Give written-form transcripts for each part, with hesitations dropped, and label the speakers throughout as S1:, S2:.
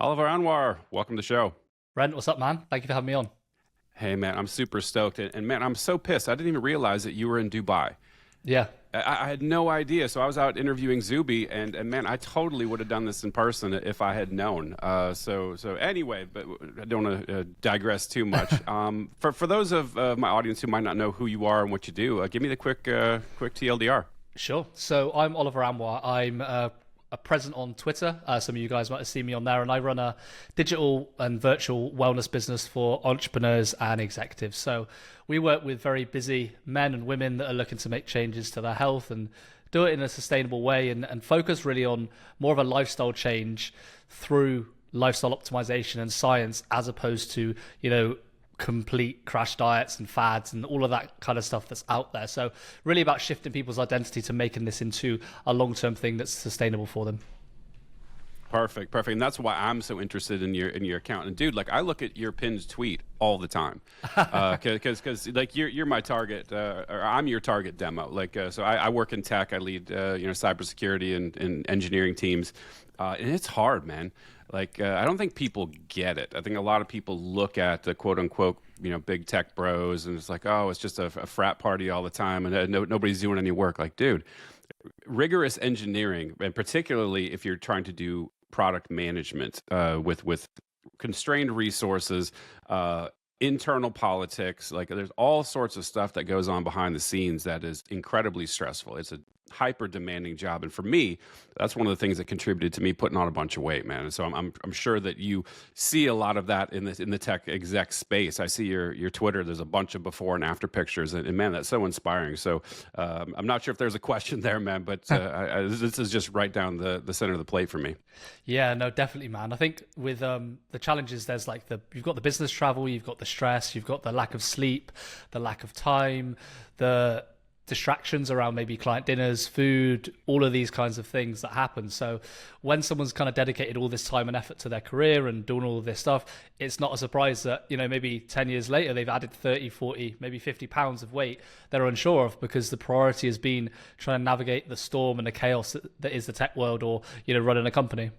S1: Oliver Anwar, welcome to the show.
S2: Brent, what's up, man? Thank you for having me on.
S1: Hey, man, I'm super stoked. And man, I'm so pissed. I didn't even realize that you were in Dubai.
S2: Yeah,
S1: I had no idea. So I was out interviewing Zuby, and man, I totally would have done this in person if I had known. So anyway, but I don't want to digress too much. For those of my audience who might not know who you are and what you do, give me the quick TLDR.
S2: sure. So I'm Oliver Anwar. I'm a present on Twitter. Some of you guys might have seen me on there, and I run a digital and virtual wellness business for entrepreneurs and executives. So we work with very busy men and women that are looking to make changes to their health and do it in a sustainable way and focus really on more of a lifestyle change through lifestyle optimization and science as opposed to, complete crash diets and fads and all of that kind of stuff that's out there. So really about shifting people's identity to making this into a long-term thing that's sustainable for them.
S1: Perfect. And that's why I'm so interested in your account. And dude, like I look at your pinned tweet all the time, because like you're my target, or I'm your target demo. Like so, I work in tech. I lead cybersecurity and engineering teams, and it's hard, man. Like I don't think people get it. I think a lot of people look at the quote unquote big tech bros, and it's like, oh, it's just a frat party all the time, and nobody's doing any work. Like, dude, rigorous engineering, and particularly if you're trying to do product management with constrained resources, internal politics, like there's all sorts of stuff that goes on behind the scenes that is incredibly stressful. It's a hyper demanding job, and for me, that's one of the things that contributed to me putting on a bunch of weight, man. And so I'm sure that you see a lot of that in the tech exec space. I see your Twitter. There's a bunch of before and after pictures, and man, that's so inspiring. So I'm not sure if there's a question there, man, but this is just right down the center of the plate for me.
S2: Yeah, no, definitely, man. I think with the challenges, there's like you've got the business travel, you've got the stress, you've got the lack of sleep, the lack of time, the distractions around maybe client dinners, food, all of these kinds of things that happen. So when someone's kind of dedicated all this time and effort to their career and doing all of this stuff, it's not a surprise that, maybe 10 years later, they've added 30, 40, maybe 50 pounds of weight they're unsure of because the priority has been trying to navigate the storm and the chaos that is the tech world or, running a company.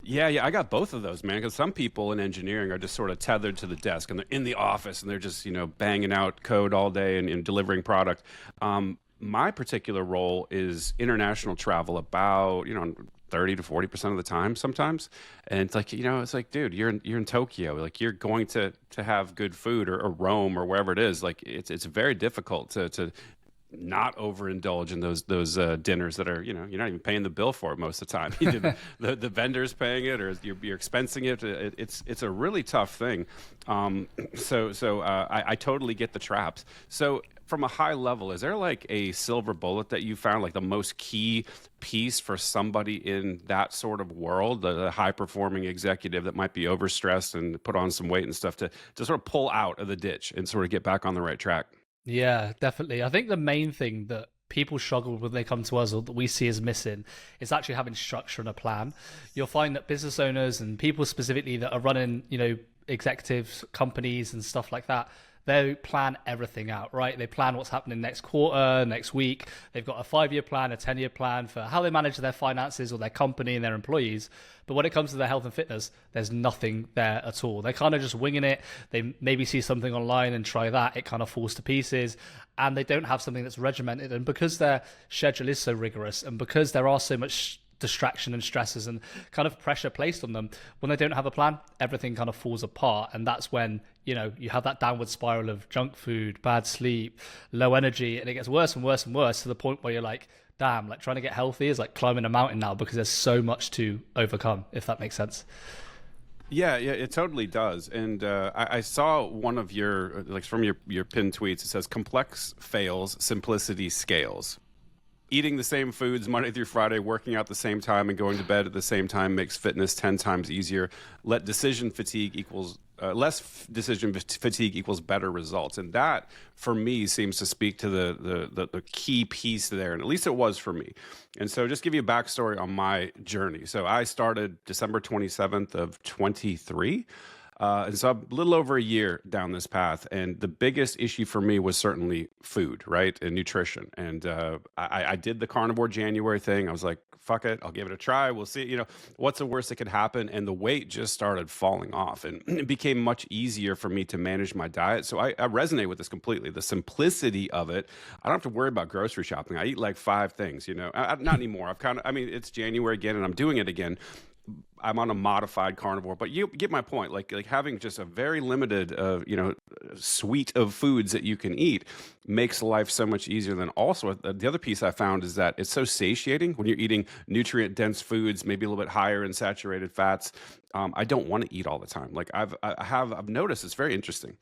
S1: Yeah, I got both of those, man. Because some people in engineering are just sort of tethered to the desk, and they're in the office, and they're just banging out code all day and delivering product. My particular role is international travel, about 30 to 40% of the time sometimes, and it's like it's like, dude, you're in Tokyo, like you're going to have good food or Rome or wherever it is. Like it's very difficult to not overindulge in those dinners that are you're not even paying the bill for it most of the time. Either the vendor's paying it or you're expensing it. It's a really tough thing. I totally get the traps. So from a high level, is there like a silver bullet that you found, like the most key piece for somebody in that sort of world, the high performing executive that might be overstressed and put on some weight and stuff to sort of pull out of the ditch and sort of get back on the right track?
S2: Yeah, definitely. I think the main thing that people struggle when they come to us or that we see as missing is actually having structure and a plan. You'll find that business owners and people specifically that are running, executives, companies and stuff like that, they plan everything out, right? They plan what's happening next quarter, next week. They've got a 5-year plan, a 10-year plan for how they manage their finances or their company and their employees. But when it comes to their health and fitness, there's nothing there at all. They're kind of just winging it. They maybe see something online and try that. It kind of falls to pieces. And they don't have something that's regimented. And because their schedule is so rigorous and because there are so much distraction and stresses and kind of pressure placed on them, when they don't have a plan, everything kind of falls apart. And that's when you have that downward spiral of junk food, bad sleep, low energy, and it gets worse and worse and worse to the point where you're like, damn, like trying to get healthy is like climbing a mountain now because there's so much to overcome, if that makes sense.
S1: Yeah, it totally does. And I saw one of your, like from your pinned tweets, it says complex fails, simplicity scales. Eating the same foods Monday through Friday, working out the same time, and going to bed at the same time makes fitness 10 times easier. Less decision fatigue equals better results. And that, for me, seems to speak to the key piece there. And at least it was for me. And so just give you a backstory on my journey. So I started December 27th of 23. And so I'm a little over a year down this path. And the biggest issue for me was certainly food, right? And nutrition. And I did the carnivore January thing. I was like, fuck it, I'll give it a try. We'll see, what's the worst that could happen? And the weight just started falling off. And it became much easier for me to manage my diet. So I resonate with this completely. The simplicity of it. I don't have to worry about grocery shopping. I eat like 5 things, not anymore. It's January again and I'm doing it again. I'm on a modified carnivore, but you get my point. Like having just a very limited, suite of foods that you can eat makes life so much easier. Than also the other piece I found is that it's so satiating when you're eating nutrient dense foods, maybe a little bit higher in saturated fats. I don't want to eat all the time. Like I've noticed it's very interesting.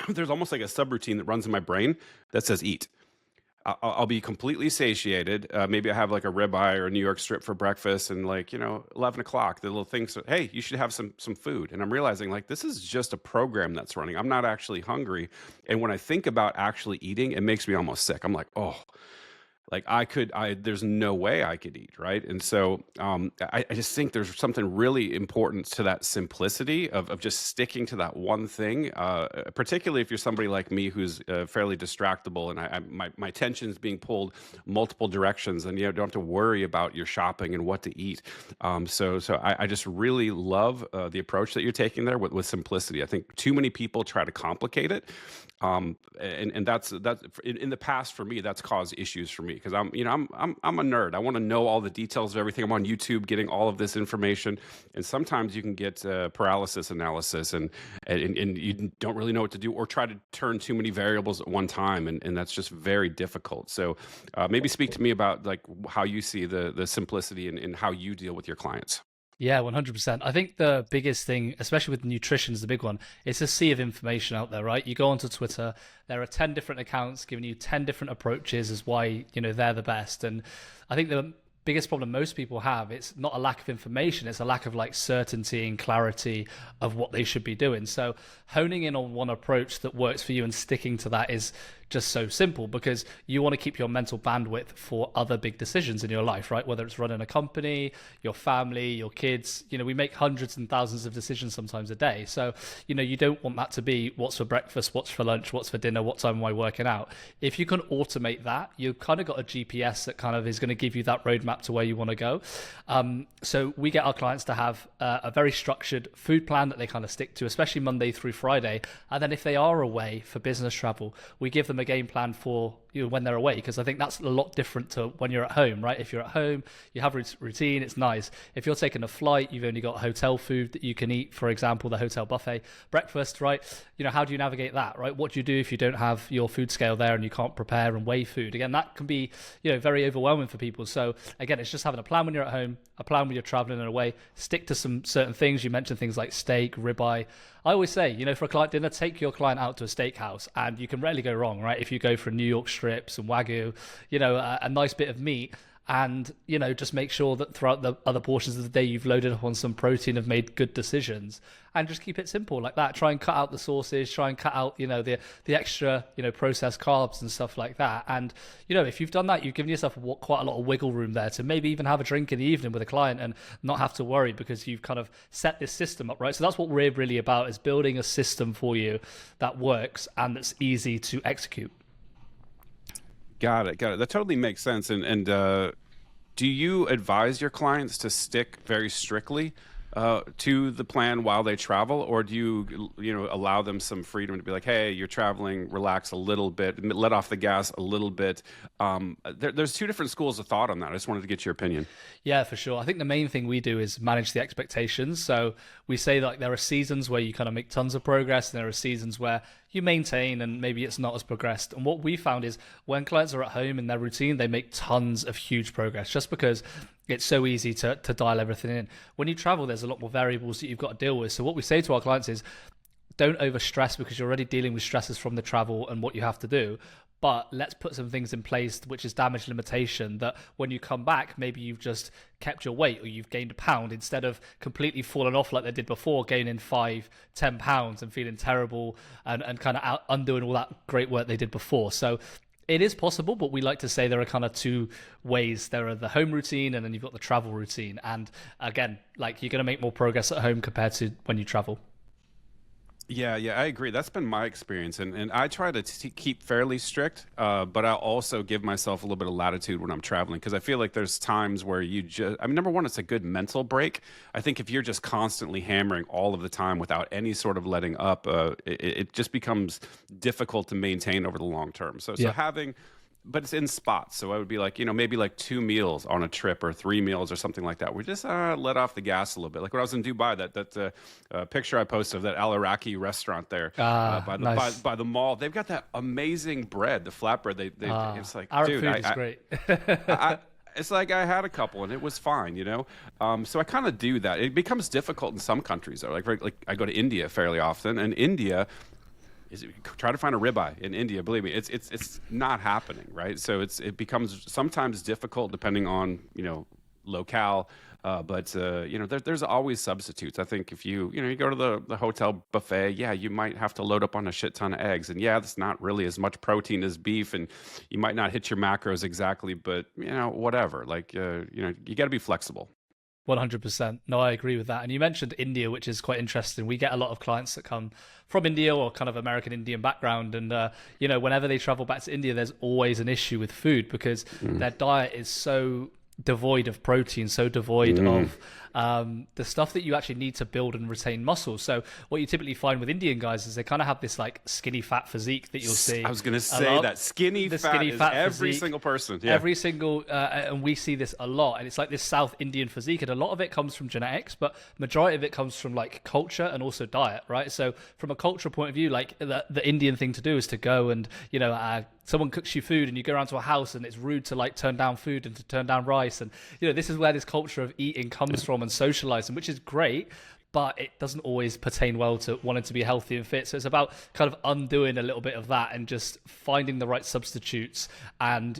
S1: There's almost like a subroutine that runs in my brain that says eat. I'll be completely satiated. Maybe I have like a ribeye or a New York strip for breakfast, and 11 o'clock, the little thing says, "Hey, you should have some food." And I'm realizing like this is just a program that's running. I'm not actually hungry, and when I think about actually eating, it makes me almost sick. I'm like, oh. Like there's no way I could eat, right? And so I just think there's something really important to that simplicity of just sticking to that one thing, particularly if you're somebody like me who's fairly distractible and my attention's being pulled multiple directions, and don't have to worry about your shopping and what to eat. So I just really love the approach that you're taking there with simplicity. I think too many people try to complicate it. And that's in the past for me, that's caused issues for me because I'm a nerd. I want to know all the details of everything. I'm on YouTube getting all of this information, and sometimes you can get paralysis analysis, and you don't really know what to do, or try to turn too many variables at one time, and that's just very difficult. So maybe speak to me about like how you see the simplicity and how you deal with your clients.
S2: Yeah, 100%. I think the biggest thing, especially with nutrition, is the big one. It's a sea of information out there, right? You go onto Twitter, there are 10 different accounts giving you 10 different approaches as why, they're the best. And I think the biggest problem most people have, it's not a lack of information, it's a lack of like certainty and clarity of what they should be doing. So honing in on one approach that works for you and sticking to that is just so simple, because you want to keep your mental bandwidth for other big decisions in your life, right? Whether it's running a company, your family, your kids, we make hundreds and thousands of decisions sometimes a day. So, you don't want that to be what's for breakfast, what's for lunch, what's for dinner, what time am I working out? If you can automate that, you've kind of got a GPS that kind of is going to give you that roadmap to where you want to go. So we get our clients to have a very structured food plan that they kind of stick to, especially Monday through Friday. And then if they are away for business travel, we give them a game plan for when they're away, because I think that's a lot different to when you're at home, right? If you're at home, you have a routine, it's nice. If you're taking a flight, you've only got hotel food that you can eat, for example, the hotel buffet breakfast, right? How do you navigate that, right? What do you do if you don't have your food scale there and you can't prepare and weigh food? Again, that can be, very overwhelming for people. So again, it's just having a plan when you're at home, a plan when you're traveling and away. Stick to some certain things. You mentioned things like steak, ribeye. I always say, for a client dinner, take your client out to a steakhouse, and you can rarely go wrong, right? If you go for New York strips and Wagyu, a nice bit of meat, and just make sure that throughout the other portions of the day you've loaded up on some protein, have made good decisions, and just keep it simple like that. Try and cut out the sauces, try and cut out the extra processed carbs and stuff like that. And if you've done that, you've given yourself quite a lot of wiggle room there to maybe even have a drink in the evening with a client and not have to worry, because you've kind of set this system up, right? So that's what we're really about, is building a system for you that works and that's easy to execute.
S1: Got it. That totally makes sense. And do you advise your clients to stick very strictly to the plan while they travel, or do you allow them some freedom to be like, hey, you're traveling, relax a little bit, let off the gas a little bit? There's two different schools of thought on that. I just wanted to get your opinion.
S2: Yeah, for sure. I think the main thing we do is manage the expectations. So we say that there are seasons where you kind of make tons of progress, and there are seasons where you maintain and maybe it's not as progressed. And what we found is when clients are at home in their routine, they make tons of huge progress, just because it's so easy to dial everything in. When you travel, there's a lot more variables that you've got to deal with. So what we say to our clients is, don't over stress, because you're already dealing with stresses from the travel and what you have to do. But let's put some things in place, which is damage limitation, that when you come back, maybe you've just kept your weight, or you've gained a pound, instead of completely falling off like they did before, gaining 5-10 pounds and feeling terrible and kind of undoing all that great work they did before. So it is possible, but we like to say there are kind of two ways. There are the home routine, and then you've got the travel routine. And again, like, you're going to make more progress at home compared to when you travel.
S1: Yeah, I agree. That's been my experience, and I try to keep fairly strict, but I also give myself a little bit of latitude when I'm traveling because I feel like there's times where you just, I mean, number one, it's a good mental break. I think if you're just constantly hammering all of the time without any sort of letting up, it just becomes difficult to maintain over the long term. So
S2: Yeah.
S1: having but it's in spots. So I would be like, maybe like 2 meals on a trip or 3 meals or something like that. We just let off the gas a little bit. Like when I was in Dubai, that picture I posted of that Al Iraqi restaurant there by the
S2: Nice.
S1: by the mall. They've got that amazing bread, the flatbread. It's like,
S2: Arab
S1: dude,
S2: food is great.
S1: it's like I had a couple and it was fine. So I kind of do that. It becomes difficult in some countries though. Like I go to India fairly often, and India try to find a ribeye in India. Believe me, it's not happening, right? So it becomes sometimes difficult depending on locale. But there's always substitutes. I think if you go to the hotel buffet, yeah, you might have to load up on a shit ton of eggs, and yeah, that's not really as much protein as beef, and you might not hit your macros exactly, but whatever. Like you got to be flexible.
S2: 100%. No, I agree with that. And you mentioned India, which is quite interesting. We get a lot of clients that come from India or kind of American Indian background. And, whenever they travel back to India, there's always an issue with food because their diet is so devoid of protein, so devoid of the stuff that you actually need to build and retain muscle. So what you typically find with Indian guys is they kind of have this like skinny fat physique that you'll see.
S1: I was going to say that skinny fat is every
S2: physique,
S1: single person. Yeah.
S2: Every single, and we see this a lot. And it's like this South Indian physique, and a lot of it comes from genetics, but majority of it comes from like culture and also diet, right? So from a cultural point of view, like the Indian thing to do is to go and someone cooks you food and you go around to a house and it's rude to like turn down food and to turn down rice, and this is where this culture of eating comes from and socializing, which is great, but it doesn't always pertain well to wanting to be healthy and fit. So it's about kind of undoing a little bit of that and just finding the right substitutes and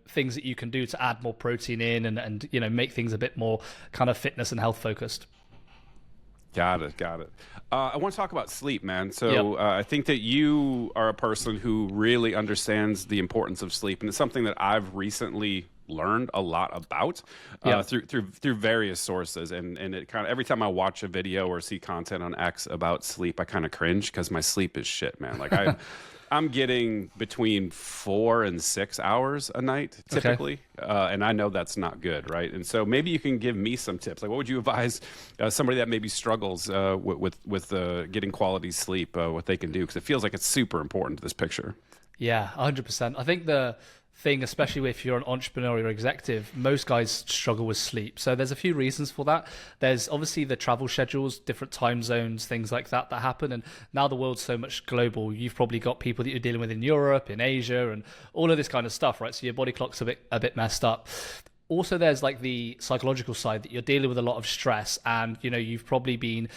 S2: things that you can do to add more protein in and make things a bit more kind of fitness and health focused.
S1: Got it. I want to talk about sleep, man. So I think that you are a person who really understands the importance of sleep, and it's something that I've recently learned a lot about through various sources. And it kind of every time I watch a video or see content on X about sleep, I kind of cringe because my sleep is shit, man. Like I'm getting between 4 and 6 hours a night typically, and I know that's not good, right? And so maybe you can give me some tips. Like, what would you advise somebody that maybe struggles with getting quality sleep, what they can do? Because it feels like it's super important to this picture.
S2: Yeah, 100%. I think the thing, especially if you're an entrepreneur or executive, most guys struggle with sleep. So there's a few reasons for that. There's obviously the travel schedules, different time zones, things like that happen. And now the world's so much global. You've probably got people that you're dealing with in Europe, in Asia, and all of this kind of stuff, right? So your body clock's a bit messed up. Also, there's like the psychological side that you're dealing with a lot of stress, and you've probably been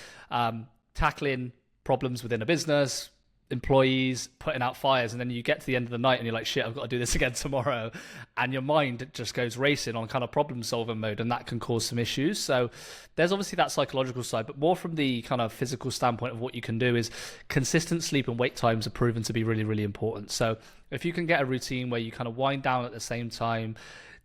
S2: tackling problems within a business, employees, putting out fires, and then you get to the end of the night and you're like, shit, I've got to do this again tomorrow, and your mind just goes racing on kind of problem solving mode, and that can cause some issues. So there's obviously that psychological side, but more from the kind of physical standpoint of what you can do is consistent sleep and wake times are proven to be really, really important. So if you can get a routine where you kind of wind down at the same time,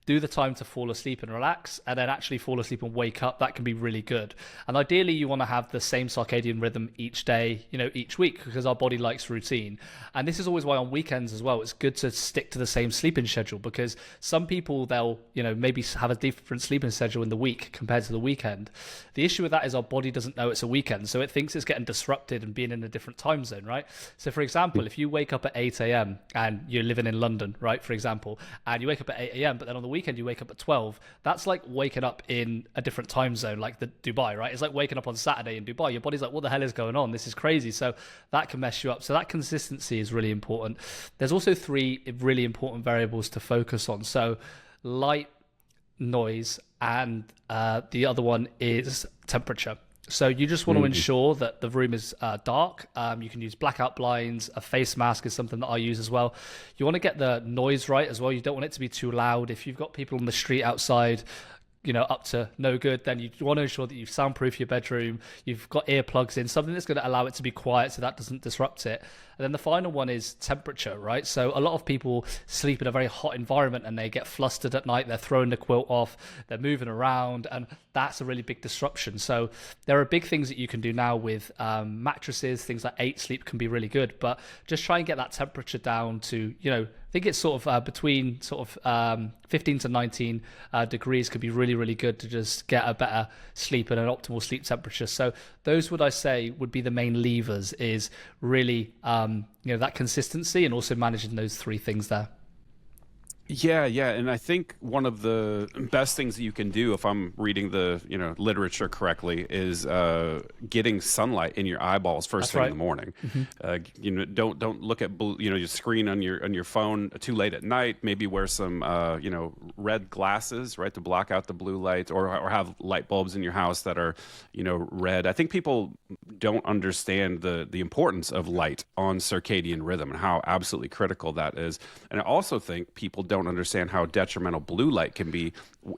S2: do the time to fall asleep and relax, and then actually fall asleep and wake up, that can be really good. And ideally, you want to have the same circadian rhythm each day, each week, because our body likes routine. And this is always why on weekends as well, it's good to stick to the same sleeping schedule, because some people, they'll, maybe have a different sleeping schedule in the week compared to the weekend. The issue with that is our body doesn't know it's a weekend, so it thinks it's getting disrupted and being in a different time zone, right? So for example, if you wake up at 8 a.m. and you're living in London, right, for example, and you wake up at 8 a.m., but then on the weekend you wake up at 12, that's like waking up in a different time zone, like the Dubai, right? It's like waking up on Saturday in Dubai. Your body's like, what the hell is going on? This is crazy. So that can mess you up. So that consistency is really important. There's also 3 really important variables to focus on. So light, noise, and the other one is temperature. So you just want to ensure that the room is dark. You can use blackout blinds. A face mask is something that I use as well. You want to get the noise right as well. You don't want it to be too loud. If you've got people on the street outside, up to no good, then you want to ensure that you've soundproof your bedroom, you've got earplugs in, something that's going to allow it to be quiet so that doesn't disrupt it. And then the final one is temperature, right? So a lot of people sleep in a very hot environment and they get flustered at night, they're throwing the quilt off, they're moving around, and that's a really big disruption. So there are big things that you can do now with mattresses, things like 8 Sleep can be really good, but just try and get that temperature down to, I think it's sort of between 15 to 19 degrees could be really, really good to just get a better sleep and an optimal sleep temperature. So those would I say would be the main levers, is really that consistency and also managing those 3 things there.
S1: Yeah, and I think one of the best things that you can do, if I'm reading the literature correctly, is getting sunlight in your eyeballs first thing in the morning. Mm-hmm. Don't look at your screen on your phone too late at night. Maybe wear some red glasses, right, to block out the blue light, or have light bulbs in your house that are red. I think people don't understand the importance of light on circadian rhythm and how absolutely critical that is. And I also think people don't understand how detrimental blue light can be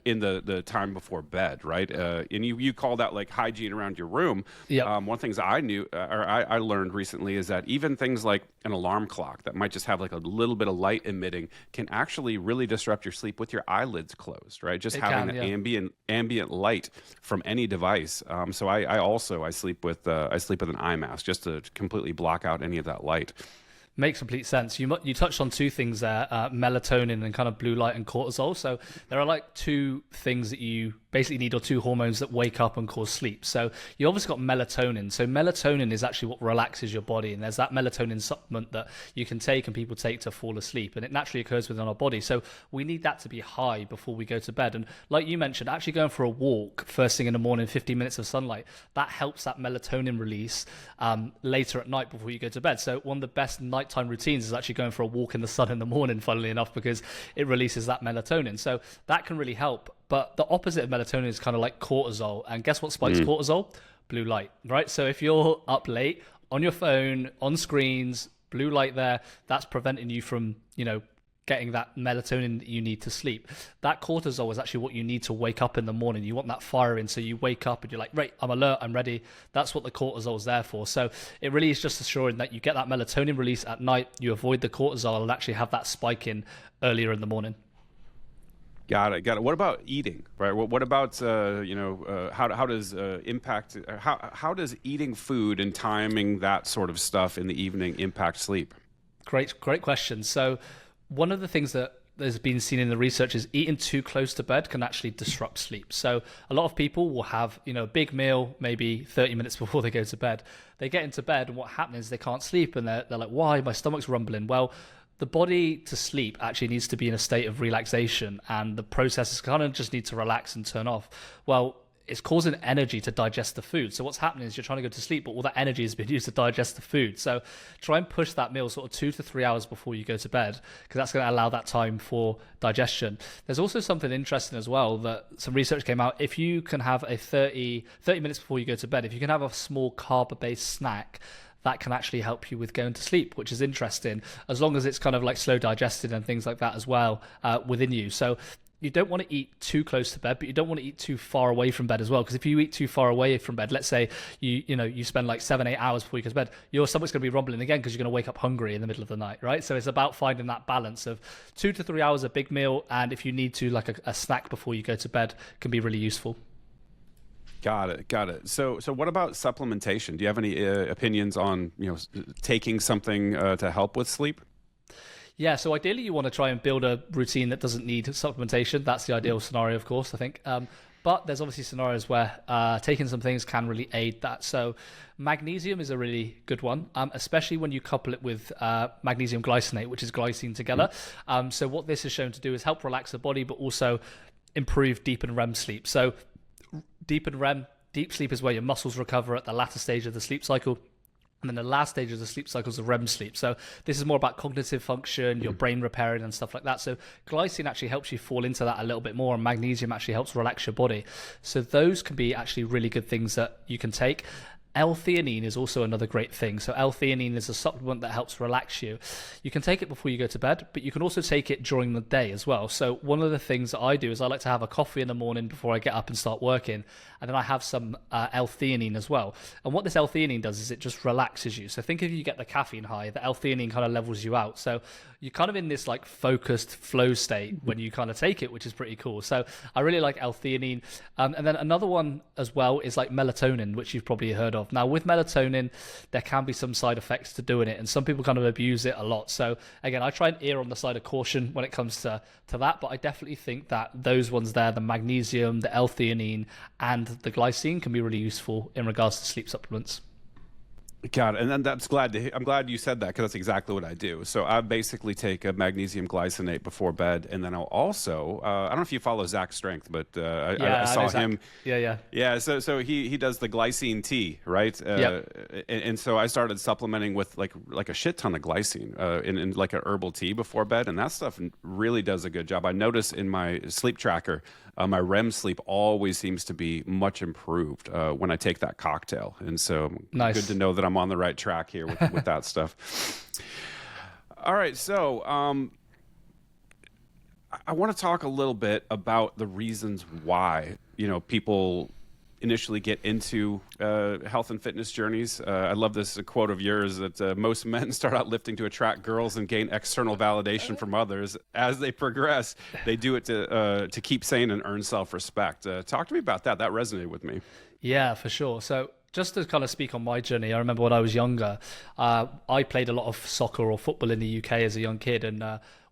S1: in the time before bed, right? And you call that like hygiene around your room. Yep. One of the things I learned recently is that even things like an alarm clock that might just have like a little bit of light emitting can actually really disrupt your sleep with your eyelids closed, right? Just having ambient light from any device. So I sleep with an eye mask just to completely block out any of that light.
S2: Makes complete sense. You touched on 2 things there, melatonin and kind of blue light and cortisol. So there are like 2 things that you basically need, or 2 hormones that wake up and cause sleep. So you obviously got melatonin. So melatonin is actually what relaxes your body. And there's that melatonin supplement that you can take and people take to fall asleep. And it naturally occurs within our body. So we need that to be high before we go to bed. And like you mentioned, actually going for a walk first thing in the morning, 15 minutes of sunlight, that helps that melatonin release later at night before you go to bed. So one of the best nighttime routines is actually going for a walk in the sun in the morning, funnily enough, because it releases that melatonin. So that can really help. But the opposite of melatonin is kind of like cortisol. And guess what spikes cortisol? Blue light, right? So if you're up late on your phone, on screens, blue light there, that's preventing you from, getting that melatonin that you need to sleep. That cortisol is actually what you need to wake up in the morning. You want that fire in, so you wake up and you're like, right, I'm alert, I'm ready. That's what the cortisol is there for. So it really is just assuring that you get that melatonin release at night, you avoid the cortisol, and actually have that spike in earlier in the morning.
S1: Got it. What about eating, right? What about how does impact how does eating food and timing that sort of stuff in the evening impact sleep?
S2: Great question. So one of the things that has been seen in the research is eating too close to bed can actually disrupt sleep. So a lot of people will have, a big meal, maybe 30 minutes before they go to bed. They get into bed and what happens is they can't sleep and they're like, why? My stomach's rumbling. Well, the body to sleep actually needs to be in a state of relaxation, and the processes kind of just need to relax and turn off. Well, it's causing energy to digest the food. So what's happening is you're trying to go to sleep, but all that energy has been used to digest the food. So try and push that meal sort of 2 to 3 hours before you go to bed, because that's going to allow that time for digestion. There's also something interesting as well that some research came out. If you can have a 30 minutes before you go to bed, if you can have a small carb-based snack, that can actually help you with going to sleep, which is interesting, as long as it's kind of like slow digested and things like that as well within you. So you don't want to eat too close to bed, but you don't want to eat too far away from bed as well. Because if you eat too far away from bed, let's say you spend like 7-8 hours before you go to bed, your stomach's going to be rumbling again because you're going to wake up hungry in the middle of the night, right? So it's about finding that balance of 2 to 3 hours a big meal, and if you need to, like a snack before you go to bed can be really useful.
S1: Got it. So what about supplementation? Do you have any opinions on taking something to help with sleep?
S2: Yeah, so ideally you want to try and build a routine that doesn't need supplementation. That's the ideal scenario, of course, I think. But there's obviously scenarios where taking some things can really aid that. So magnesium is a really good one, especially when you couple it with magnesium glycinate, which is glycine together. So what this is shown to do is help relax the body, but also improve deep and REM sleep. So deep and REM, deep sleep is where your muscles recover at the latter stage of the sleep cycle. And then the last stage of the sleep cycle is the REM sleep. So this is more about cognitive function, your brain repairing and stuff like that. So glycine actually helps you fall into that a little bit more, and magnesium actually helps relax your body. So those can be actually really good things that you can take. L-theanine is also another great thing. So L-theanine is a supplement that helps relax you. You can take it before you go to bed, but you can also take it during the day as well. So one of the things that I do is I like to have a coffee in the morning before I get up and start working, and then I have some L-theanine as well. And what this L-theanine does is it just relaxes you. So think if you get the caffeine high, the L-theanine kind of levels you out. So you're kind of in this like focused flow state when you kind of take it, which is pretty cool. So I really like L-theanine. And then another one as well is like melatonin, which you've probably heard of. Now with melatonin, there can be some side effects to doing it, and some people kind of abuse it a lot. So again, I try and err on the side of caution when it comes to that, but I definitely think that those ones there, the magnesium, the L-theanine, and the glycine can be really useful in regards to sleep supplements.
S1: Got it. And then I'm glad you said that, because that's exactly what I do. So I basically take a magnesium glycinate before bed, and then I'll also I don't know if you follow Zach Strength, but I saw him. Yeah. So he does the glycine tea, right? And so I started supplementing with like a shit ton of glycine in like an herbal tea before bed, and that stuff really does a good job. I notice in my sleep tracker, my REM sleep always seems to be much improved when I take that cocktail, and so
S2: nice.
S1: Good to know that I'm on the right track here with that stuff. All right, so I want to talk a little bit about the reasons why people initially get into health and fitness journeys. I love this quote of yours that most men start out lifting to attract girls and gain external validation from others. As they progress, they do it to keep sane and earn self-respect. Talk to me about that. That resonated with me.
S2: Yeah, for sure. So just to kind of speak on my journey, I remember when I was younger, I played a lot of soccer or football in the UK as a young kid. And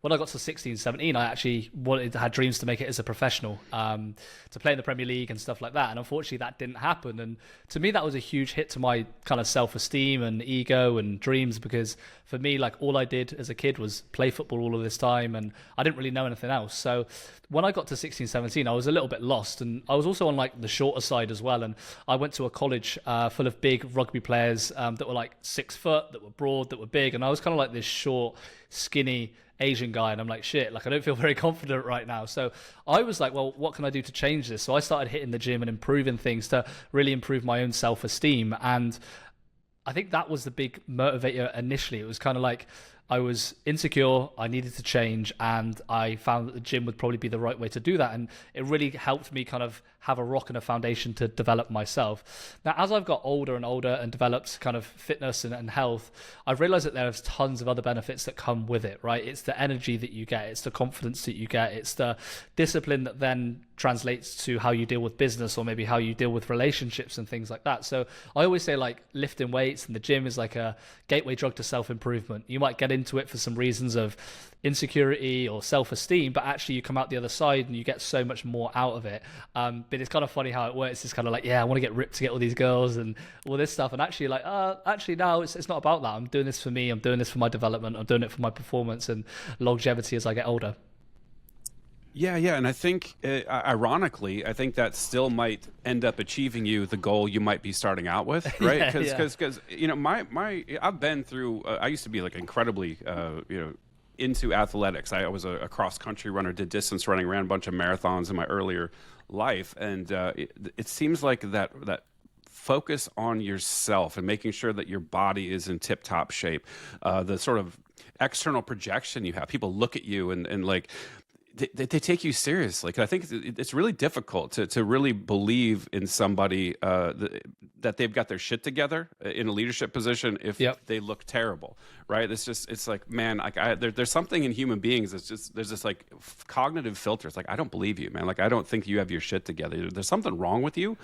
S2: when I got to 16, 17, I actually had dreams to make it as a professional, to play in the Premier League and stuff like that. And unfortunately, that didn't happen. And to me, that was a huge hit to my kind of self-esteem and ego and dreams, because for me, like all I did as a kid was play football all of this time, and I didn't really know anything else. So when I got to 16, 17, I was a little bit lost, and I was also on like the shorter side as well. And I went to a college full of big rugby players that were like 6 foot, that were broad, that were big. And I was kind of like this short, skinny Asian guy, and I'm like, shit, like I don't feel very confident right now. So I was like, well, what can I do to change this? So I started hitting the gym and improving things to really improve my own self-esteem. And I think that was the big motivator initially. It was kind of like I was insecure, I needed to change, and I found that the gym would probably be the right way to do that. And it really helped me kind of have a rock and a foundation to develop myself. Now, as I've got older and older and developed kind of fitness and health, I've realized that there's tons of other benefits that come with it, right? It's the energy that you get, it's the confidence that you get, it's the discipline that then translates to how you deal with business, or maybe how you deal with relationships and things like that. So I always say like lifting weights and the gym is like a gateway drug to self-improvement. You might get into it for some reasons of insecurity or self-esteem, but actually you come out the other side and you get so much more out of it. But it's kind of funny how it works. It's kind of like, yeah, I want to get ripped to get all these girls and all this stuff, and actually like, actually no, it's not about that. I'm doing this for me, I'm doing this for my development, I'm doing it for my performance and longevity as I get older.
S1: Yeah, and I think, ironically, I think that still might end up achieving you the goal you might be starting out with, right? Because I've been through. I used to be like incredibly, into athletics. I was a cross country runner, did distance running, ran a bunch of marathons in my earlier life, and it seems like that focus on yourself and making sure that your body is in tip top shape, the sort of external projection you have. People look at you and like. They take you seriously. 'Cause I think it's really difficult to really believe in somebody that they've got their shit together in a leadership position if they look terrible, right? It's like, man, like there's something in human beings that's just, there's this like cognitive filter. It's like, I don't believe you, man. Like, I don't think you have your shit together. There's something wrong with you.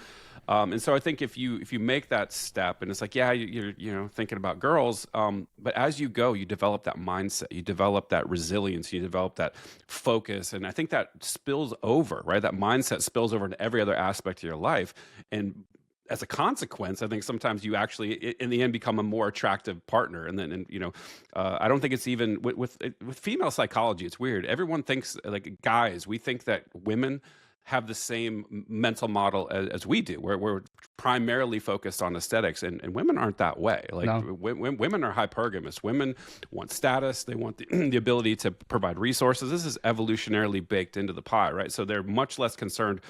S1: And so I think if you make that step, and it's like, yeah, you're thinking about girls, but as you go, you develop that mindset, you develop that resilience, you develop that focus, and I think that spills over, right? That mindset spills over into every other aspect of your life, and as a consequence, I think sometimes you actually, in the end, become a more attractive partner. And then, I don't think it's even with female psychology. It's weird. Everyone thinks, like guys, we think that women have the same mental model as we do, where we're primarily focused on aesthetics, and women aren't that way. Like
S2: No.
S1: women are hypergamous. Women want status. They want the ability to provide resources. This is evolutionarily baked into the pie, right? So they're much less concerned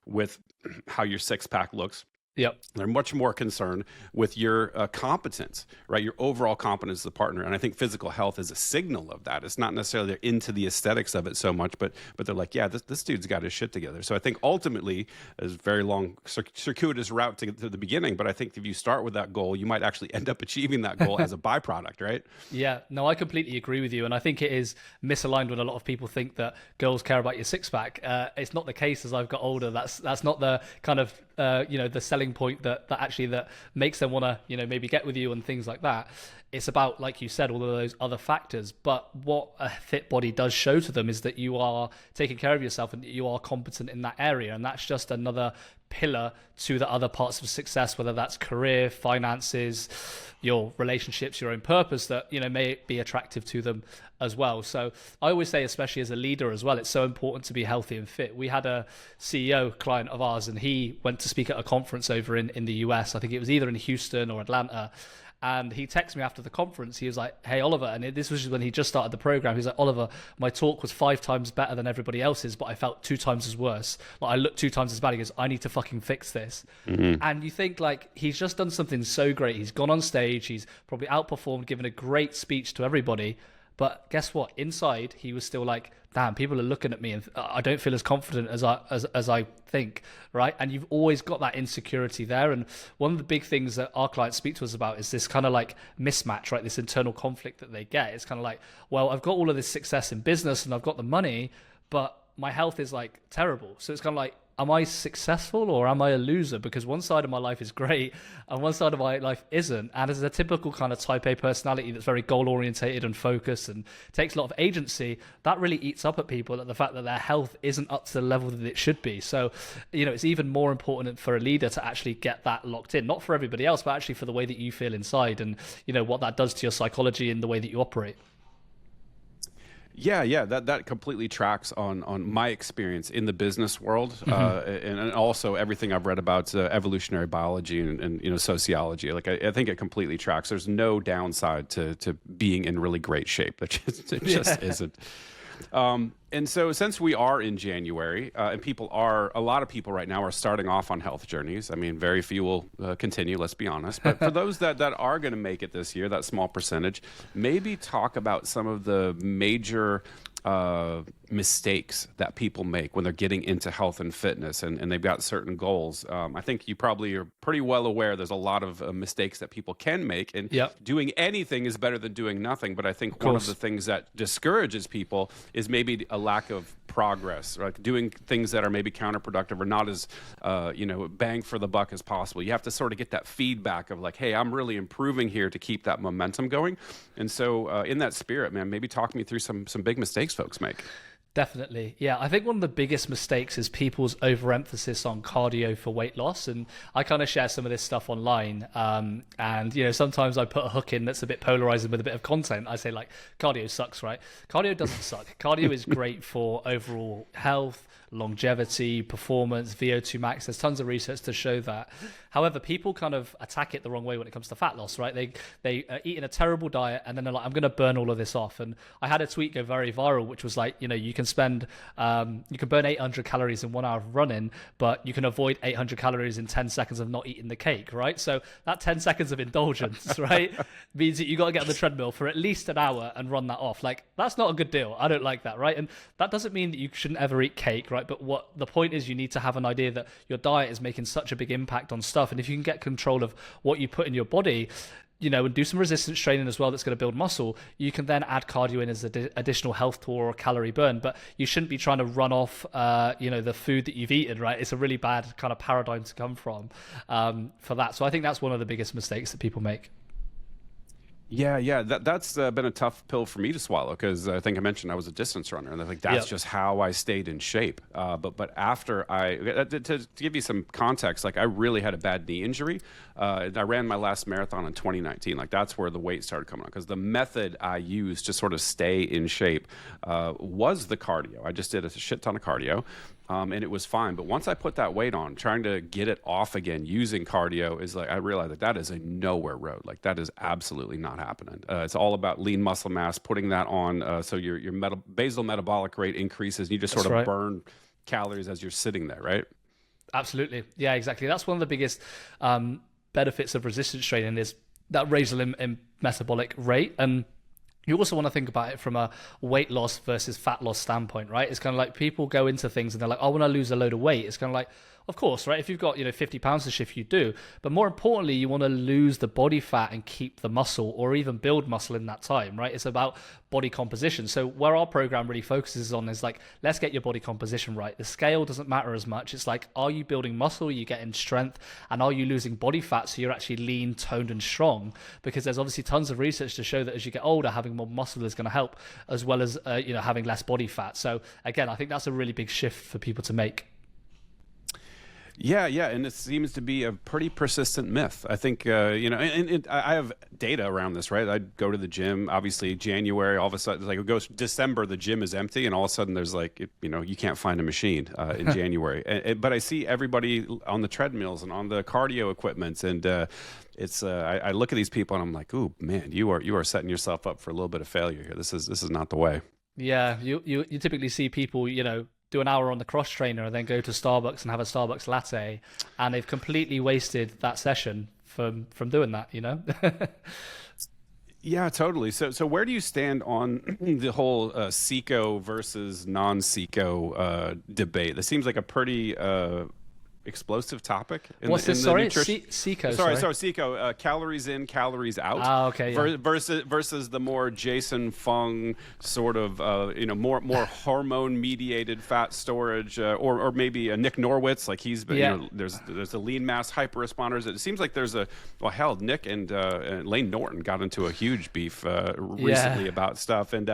S1: with how your six pack looks.
S2: Yep.
S1: They're much more concerned with your competence, right? Your overall competence as a partner. And I think physical health is a signal of that. It's not necessarily they're into the aesthetics of it so much, but they're like, yeah, this dude's got his shit together. So I think ultimately, there's a very long circuitous route to the beginning. But I think if you start with that goal, you might actually end up achieving that goal as a byproduct, right?
S2: Yeah, no, I completely agree with you, and I think it is misaligned when a lot of people think that girls care about your six pack. It's not the case. As I've got older, that's not the kind of the selling point that actually that makes them want to maybe get with you and things like that. It's about, like you said, all of those other factors. But what a fit body does show to them is that you are taking care of yourself and that you are competent in that area, and that's just another pillar to the other parts of success, whether that's career, finances, your relationships, your own purpose, that may be attractive to them as well. So I always say, especially as a leader as well, it's so important to be healthy and fit. We had a CEO client of ours, and he went to speak at a conference over in the US. I think it was either in Houston or Atlanta. And he texted me after the conference. He was like, hey, Oliver, and this was when he just started the program. He's like, Oliver, my talk was 5 times better than everybody else's, but I felt 2 times as worse. Like, I looked 2 times as bad. He goes, I need to fucking fix this. And you think, like, he's just done something so great. He's gone on stage. He's probably outperformed, given a great speech to everybody. But guess what? Inside, he was still like, damn, people are looking at me and I don't feel as confident as I think, right? And you've always got that insecurity there. And one of the big things that our clients speak to us about is this kind of like mismatch, right? This internal conflict that they get. It's kind of like, well, I've got all of this success in business and I've got the money, but my health is like terrible. So it's kind of like, am I successful or am I a loser? Because one side of my life is great and one side of my life isn't. And as a typical kind of type A personality that's very goal orientated and focused and takes a lot of agency, that really eats up at people, at the fact that their health isn't up to the level that it should be. So, it's even more important for a leader to actually get that locked in, not for everybody else, but actually for the way that you feel inside and, what that does to your psychology and the way that you operate.
S1: Yeah, that completely tracks on my experience in the business world, and also everything I've read about evolutionary biology and sociology. Like I think it completely tracks. There's no downside to being in really great shape. It just isn't. And so since we are in January, and a lot of people right now are starting off on health journeys. I mean, very few will continue, let's be honest. But for those that are going to make it this year, that small percentage, maybe talk about some of the major mistakes that people make when they're getting into health and fitness and they've got certain goals. I think you probably are pretty well aware there's a lot of mistakes that people can make, and doing anything is better than doing nothing. But I think one of the things that discourages people is maybe a lack of progress, like doing things that are maybe counterproductive or not as bang for the buck as possible. You have to sort of get that feedback of like, hey, I'm really improving here to keep that momentum going. And so in that spirit, man, maybe talk me through some big mistakes folks make.
S2: Definitely. Yeah. I think one of the biggest mistakes is people's overemphasis on cardio for weight loss. And I kind of share some of this stuff online. And, sometimes I put a hook in that's a bit polarizing with a bit of content. I say like, cardio sucks, right? Cardio doesn't suck. Cardio is great for overall health, longevity, performance, VO2 max. There's tons of research to show that. However, people kind of attack it the wrong way when it comes to fat loss, right? They are eating a terrible diet and then they're like, I'm going to burn all of this off. And I had a tweet go very viral, which was like, you can burn 800 calories in 1 hour of running, but you can avoid 800 calories in 10 seconds of not eating the cake, right? So that 10 seconds of indulgence, right, means that you got to get on the treadmill for at least an hour and run that off. Like, that's not a good deal. I don't like that, right? And that doesn't mean that you shouldn't ever eat cake, right? But what the point is, you need to have an idea that your diet is making such a big impact on stuff. And if you can get control of what you put in your body, and do some resistance training as well that's going to build muscle, you can then add cardio in as an additional health tool or a calorie burn. But you shouldn't be trying to run off, the food that you've eaten, right? It's a really bad kind of paradigm to come from for that. So I think that's one of the biggest mistakes that people make.
S1: Yeah, that's been a tough pill for me to swallow, because I think I mentioned I was a distance runner, and I think that's just how I stayed in shape. But after to give you some context, like I really had a bad knee injury. I ran my last marathon in 2019. Like that's where the weight started coming on, because the method I used to sort of stay in shape was the cardio. I just did a shit ton of cardio. And it was fine. But once I put that weight on, trying to get it off again using cardio is like, I realized that is a nowhere road. Like that is absolutely not happening. It's all about lean muscle mass, putting that on so your basal metabolic rate increases. And you just sort of burn calories as you're sitting there, right?
S2: Absolutely. Yeah, exactly. That's one of the biggest benefits of resistance training is that raise in metabolic rate. And you also want to think about it from a weight loss versus fat loss standpoint, right? It's kind of like people go into things and they're like, "I want to lose a load of weight." It's kind of like, of course, right? If you've got 50 pounds to shift, you do. But more importantly, you want to lose the body fat and keep the muscle, or even build muscle in that time, right? It's about body composition. So where our program really focuses on is like, let's get your body composition right. The scale doesn't matter as much. It's like, are you building muscle? Are you getting strength? And are you losing body fat so you're actually lean, toned, and strong? Because there's obviously tons of research to show that as you get older, having more muscle is going to help, as well as having less body fat. So again, I think that's a really big shift for people to make.
S1: Yeah, yeah, and it seems to be a pretty persistent myth. I think, and I have data around this, right? I go to the gym, obviously January, all of a sudden, like it goes December, the gym is empty, and all of a sudden there's like, you can't find a machine in January. But I see everybody on the treadmills and on the cardio equipment, and I look at these people and I'm like, ooh, man, you are setting yourself up for a little bit of failure here. This is not the way.
S2: Yeah, you typically see people, do an hour on the cross trainer and then go to Starbucks and have a Starbucks latte, and they've completely wasted that session from doing that.
S1: Yeah, totally. So where do you stand on the whole Seco versus non-Seco debate? This seems like a pretty explosive topic in
S2: What's
S1: the,
S2: this?
S1: in
S2: Sorry,
S1: the nutrition.
S2: Seco.
S1: Sorry, Seco. Calories in, calories out.
S2: Ah, okay. Yeah.
S1: Versus the more Jason Fung sort of more hormone mediated fat storage, or maybe a Nick Norwitz, like he's been. There's a lean mass hyper responders. It seems like there's Nick and Lane Norton got into a huge beef recently about stuff, and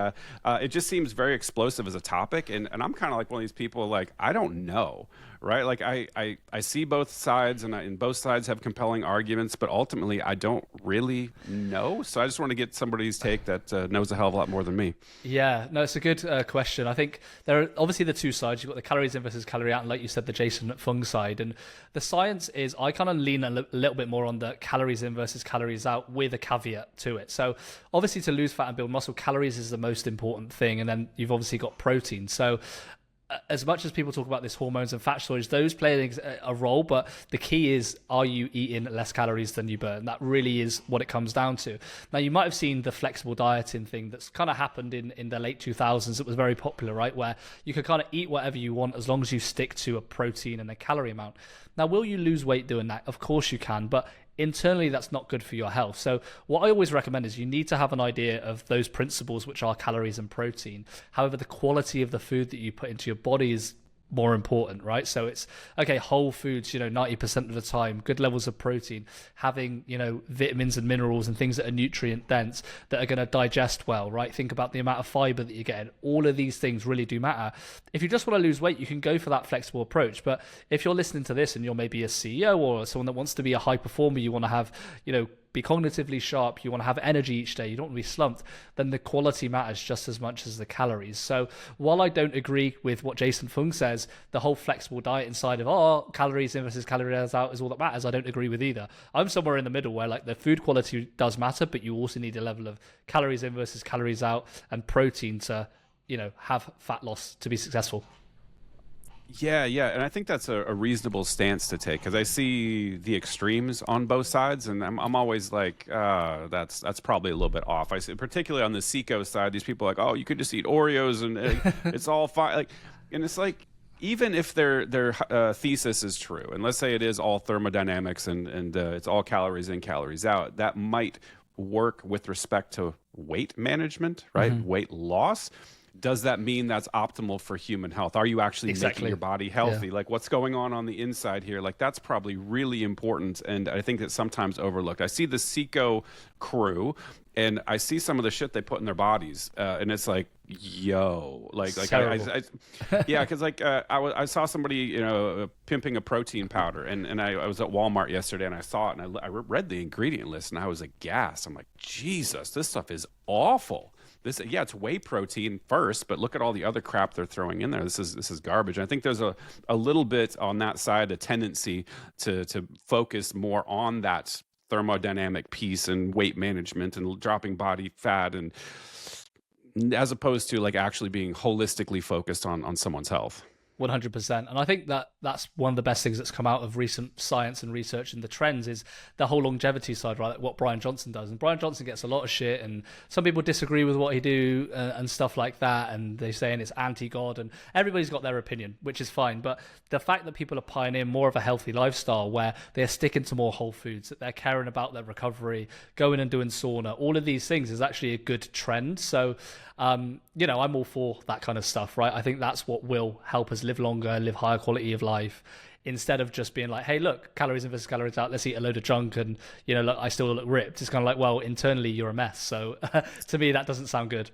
S1: it just seems very explosive as a topic, and I'm kind of like one of these people, like, I don't know. Right, like I see both sides, and both sides have compelling arguments, but ultimately I don't really know. So I just want to get somebody's take that knows a hell of a lot more than me.
S2: Yeah, no, it's a good question. I think there are obviously the two sides. You've got the calories in versus calorie out, and like you said, the Jason Fung side. And the science is, I kind of lean a little bit more on the calories in versus calories out, with a caveat to it. So obviously, to lose fat and build muscle, calories is the most important thing, and then you've obviously got protein. So as much as people talk about this hormones and fat storage, those play a role, but the key is, are you eating less calories than you burn? That really is what it comes down to. Now, you might have seen the flexible dieting thing that's kind of happened in the late 2000s. It was very popular, right? Where you could kind of eat whatever you want as long as you stick to a protein and a calorie amount. Now, will you lose weight doing that? Of course you can, but internally that's not good for your health. So what I always recommend is you need to have an idea of those principles, which are calories and protein. However, the quality of the food that you put into your body is more important, right? So it's okay, whole foods, 90% of the time, good levels of protein, having, vitamins and minerals and things that are nutrient dense, that are going to digest well, right? Think about the amount of fiber that you're getting. All of these things really do matter. If you just want to lose weight, you can go for that flexible approach. But if you're listening to this and you're maybe a CEO or someone that wants to be a high performer, you want to have, be cognitively sharp, you want to have energy each day, you don't want to be slumped, then the quality matters just as much as the calories. So while I don't agree with what Jason Fung says, the whole flexible diet inside of calories in versus calories out is all that matters, I don't agree with either. I'm somewhere in the middle where like the food quality does matter, but you also need a level of calories in versus calories out and protein to have fat loss to be successful.
S1: Yeah, and I think that's a reasonable stance to take, because I see the extremes on both sides, and I'm always like, that's probably a little bit off. I see, particularly on the Seco side, these people are like, oh, you could just eat Oreos and it's all fine. Like, and it's like, even if their thesis is true, and let's say it is all thermodynamics and it's all calories in, calories out, that might work with respect to weight management, right? Mm-hmm. Weight loss. Does that mean that's optimal for human health? Are you actually making your body healthy? Yeah. Like, what's going on the inside here? Like, that's probably really important, and I think that's sometimes overlooked. I see the Seco crew, and I see some of the shit they put in their bodies, and it's like, yo, yeah, because I saw somebody pimping a protein powder, and I was at Walmart yesterday, and I saw it, and I read the ingredient list, and I was aghast. I'm like, Jesus, this stuff is awful. It's whey protein first, but look at all the other crap they're throwing in there. This is garbage. And I think there's a little bit on that side, a tendency to focus more on that thermodynamic piece and weight management and dropping body fat, and as opposed to like actually being holistically focused on someone's health.
S2: 100%. And I think that that's one of the best things that's come out of recent science and research and the trends is the whole longevity side, right? Like what Brian Johnson does. And Brian Johnson gets a lot of shit, and some people disagree with what he do and stuff like that. And they saying it's anti-God, and everybody's got their opinion, which is fine. But the fact that people are pioneering more of a healthy lifestyle where they're sticking to more whole foods, that they're caring about their recovery, going and doing sauna, all of these things is actually a good trend. So, I'm all for that kind of stuff, right? I think that's what will help us live longer, live higher quality of life, instead of just being like, hey, look, calories in versus calories out, let's eat a load of junk and, look, I still look ripped. It's kind of like, well, internally you're a mess. So to me, that doesn't sound good.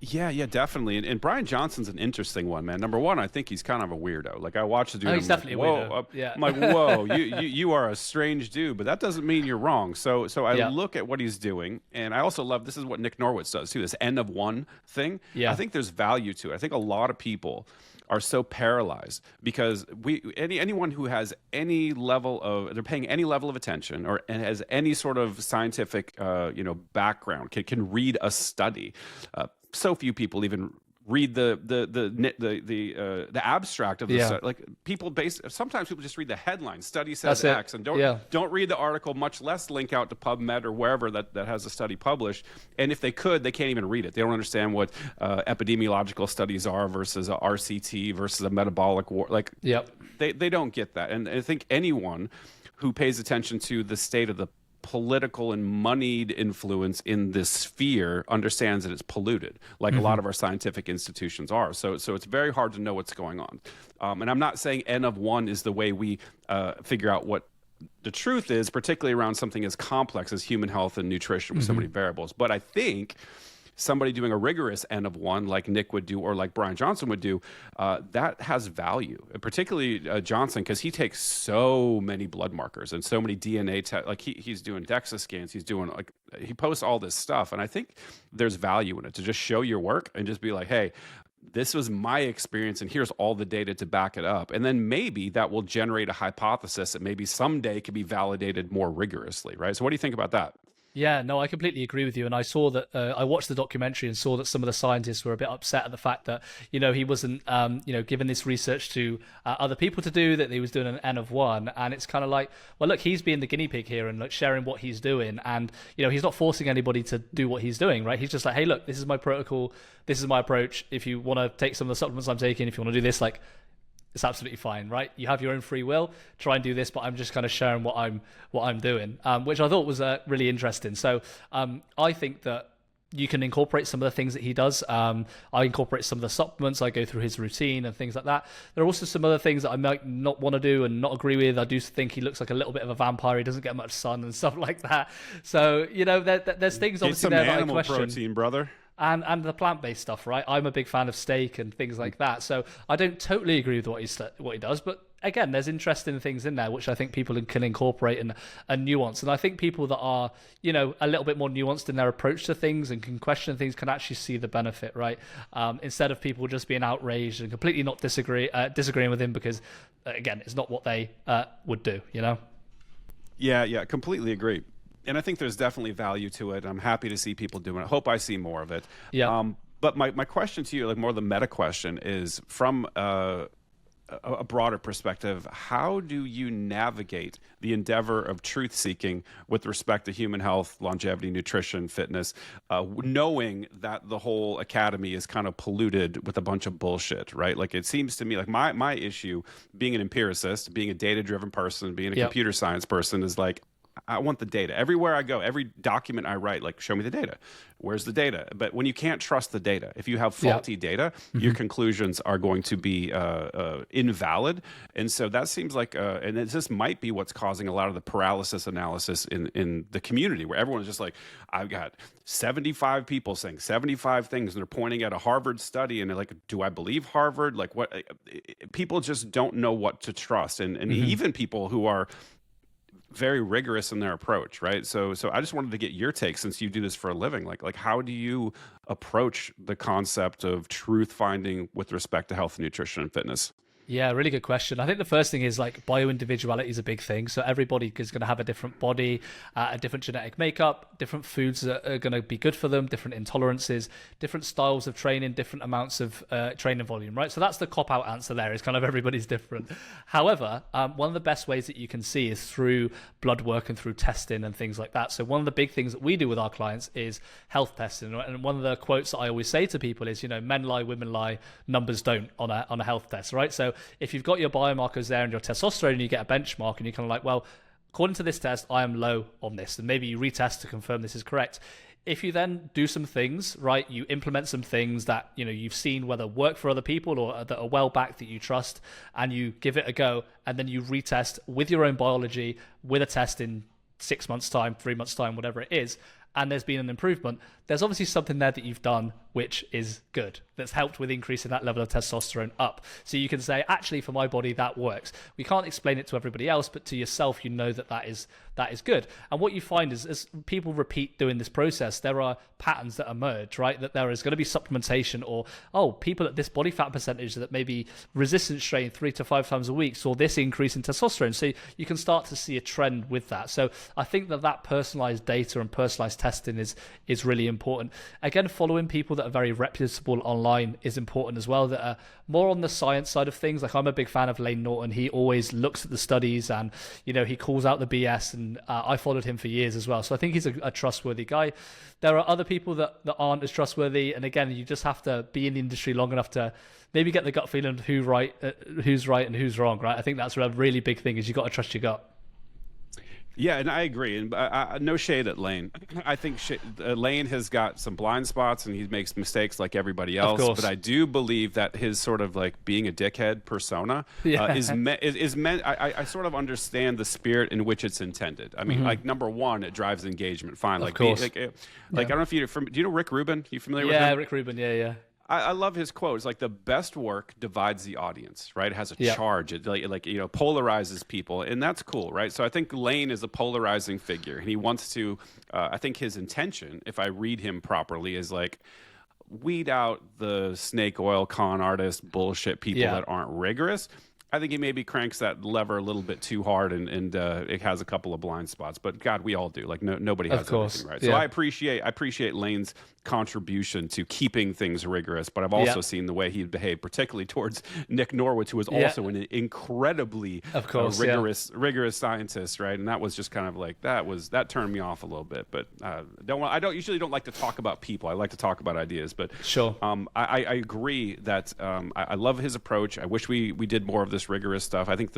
S1: Yeah, definitely. And Brian Johnson's an interesting one, man. Number one, I think he's kind of a weirdo. Like I watch the dude,
S2: Oh, he's definitely
S1: like,
S2: a weirdo. Yeah.
S1: I'm like, whoa, you are a strange dude, but that doesn't mean you're wrong. So I look at what he's doing, and I also love this is what Nick Norwitz does too. This N of one thing.
S2: Yeah.
S1: I think there's value to it. I think a lot of people are so paralyzed because anyone who has any level of they're paying any level of attention or and has any sort of scientific background can read a study. So few people even read the abstract of the study. Like sometimes people just read the headline, study says X, and don't read the article, much less link out to PubMed or wherever that has a study published. And if they could, they can't even read it. They don't understand what epidemiological studies are versus a RCT versus a metabolic war. They don't get that. And I think anyone who pays attention to the state of the political and moneyed influence in this sphere understands that it's polluted, like a lot of our scientific institutions are. So it's very hard to know what's going on. And I'm not saying N of one is the way we figure out what the truth is, particularly around something as complex as human health and nutrition with so many variables. But I think somebody doing a rigorous N of one like Nick would do or like Brian Johnson would do, that has value, particularly Johnson, because he takes so many blood markers and so many DNA tests. Like he's doing DEXA scans, he posts all this stuff. And I think there's value in it to just show your work and just be like, hey, this was my experience and here's all the data to back it up. And then maybe that will generate a hypothesis that maybe someday can be validated more rigorously, right? So what do you think about that?
S2: Yeah, no, I completely agree with you. And I saw that I watched the documentary and saw that some of the scientists were a bit upset at the fact that, he wasn't, given this research to other people to do, that he was doing an N of one. And it's kind of like, well, look, he's being the guinea pig here and sharing what he's doing. And, he's not forcing anybody to do what he's doing, right? He's just like, hey, look, this is my protocol. This is my approach. If you want to take some of the supplements I'm taking, if you want to do this, it's absolutely fine, right? You have your own free will. Try and do this, but I'm just kind of sharing what I'm doing, which I thought was really interesting. So I think that you can incorporate some of the things that he does. I incorporate some of the supplements. I go through his routine and things like that. There are also some other things that I might not want to do and not agree with. I do think he looks like a little bit of a vampire. He doesn't get much sun and stuff like that. So there's things obviously there that I question.
S1: Protein, brother.
S2: And the plant-based stuff, right? I'm a big fan of steak and things like that. So I don't totally agree with what he does, but again, there's interesting things in there which I think people can incorporate and nuance. And I think people that are, a little bit more nuanced in their approach to things and can question things can actually see the benefit, right? Instead of people just being outraged and completely not disagreeing with him because, again, it's not what they would do,
S1: Yeah, completely agree. And I think there's definitely value to it. I'm happy to see people doing it. Hope I see more of it.
S2: Yeah.
S1: But my question to you, like more the meta question, is from a broader perspective, how do you navigate the endeavor of truth seeking with respect to human health, longevity, nutrition, fitness, knowing that the whole academy is kind of polluted with a bunch of bullshit, right? Like it seems to me like my issue being an empiricist, being a data-driven person, being a computer science person is like, I want the data. Everywhere I go, every document I write, like, show me the data. Where's the data? But when you can't trust the data, if you have faulty data, your conclusions are going to be invalid. And so that seems like, and this might be what's causing a lot of the paralysis analysis in the community, where everyone is just like, I've got 75 people saying 75 things, and they're pointing at a Harvard study, and they're like, do I believe Harvard? Like, what? People just don't know what to trust. And even people who are very rigorous in their approach, right? So I just wanted to get your take, since you do this for a living. Like how do you approach the concept of truth finding with respect to health, nutrition, and fitness?
S2: Yeah, really good question. I think the first thing is like bio-individuality is a big thing. So everybody is going to have a different body, a different genetic makeup, different foods that are going to be good for them, different intolerances, different styles of training, different amounts of training volume, right? So that's the cop-out answer there. Is kind of everybody's different. However, one of the best ways that you can see is through blood work and through testing and things like that. So one of the big things that we do with our clients is health testing. And one of the quotes that I always say to people is, men lie, women lie, numbers don't on a health test, right? So if you've got your biomarkers there and your testosterone and you get a benchmark and you're kind of like, well, according to this test, I am low on this. And maybe you retest to confirm this is correct. If you then do some things, right, you implement some things that, you've seen whether work for other people or that are well backed that you trust, and you give it a go, and then you retest with your own biology with a test in 6 months time, 3 months time, whatever it is, and there's been an improvement, there's obviously something there that you've done which is good, that's helped with increasing that level of testosterone up. So you can say, actually, for my body, that works. We can't explain it to everybody else, but to yourself, that is good. And what you find is, as people repeat doing this process, there are patterns that emerge, right? That there is going to be supplementation, or, people at this body fat percentage that may be resistance training 3 to 5 times a week saw this increase in testosterone. So you can start to see a trend with that. So I think that personalized data and personalized testing is really important. Again, following people that are very reputable online is important as well, that are more on the science side of things. Like, I'm a big fan of Lane Norton. He always looks at the studies and, he calls out the BS, and I followed him for years as well. So I think he's a trustworthy guy. There are other people that aren't as trustworthy. And again, you just have to be in the industry long enough to maybe get the gut feeling of who's right and who's wrong, right? I think that's a really big thing, is you got to trust your gut.
S1: Yeah, and I agree. And no shade at Lane. I think Lane has got some blind spots, and he makes mistakes like everybody else. But I do believe that his sort of like being a dickhead persona is meant. I sort of understand the spirit in which it's intended. I mean, like, number one, it drives engagement. Fine, like, I don't know if do you know Rick Rubin? You familiar with him?
S2: Yeah, Rick Rubin. Yeah.
S1: I love his quote. It's like, the best work divides the audience, right? It has a charge. It polarizes people, and that's cool, right? So I think Lane is a polarizing figure, and he wants to. I think his intention, if I read him properly, is like, weed out the snake oil con artist bullshit people that aren't rigorous. I think he maybe cranks that lever a little bit too hard, and it has a couple of blind spots. But God, we all do. Like, nobody has everything right. So I appreciate Lane's contribution to keeping things rigorous. But I've also seen the way he behaved, particularly towards Nick Norwich, who was also an incredibly rigorous scientist, right? And that was just kind of like, that turned me off a little bit. But I usually don't like to talk about people. I like to talk about ideas. But
S2: sure,
S1: I agree that I love his approach. I wish we did more of this rigorous stuff. I think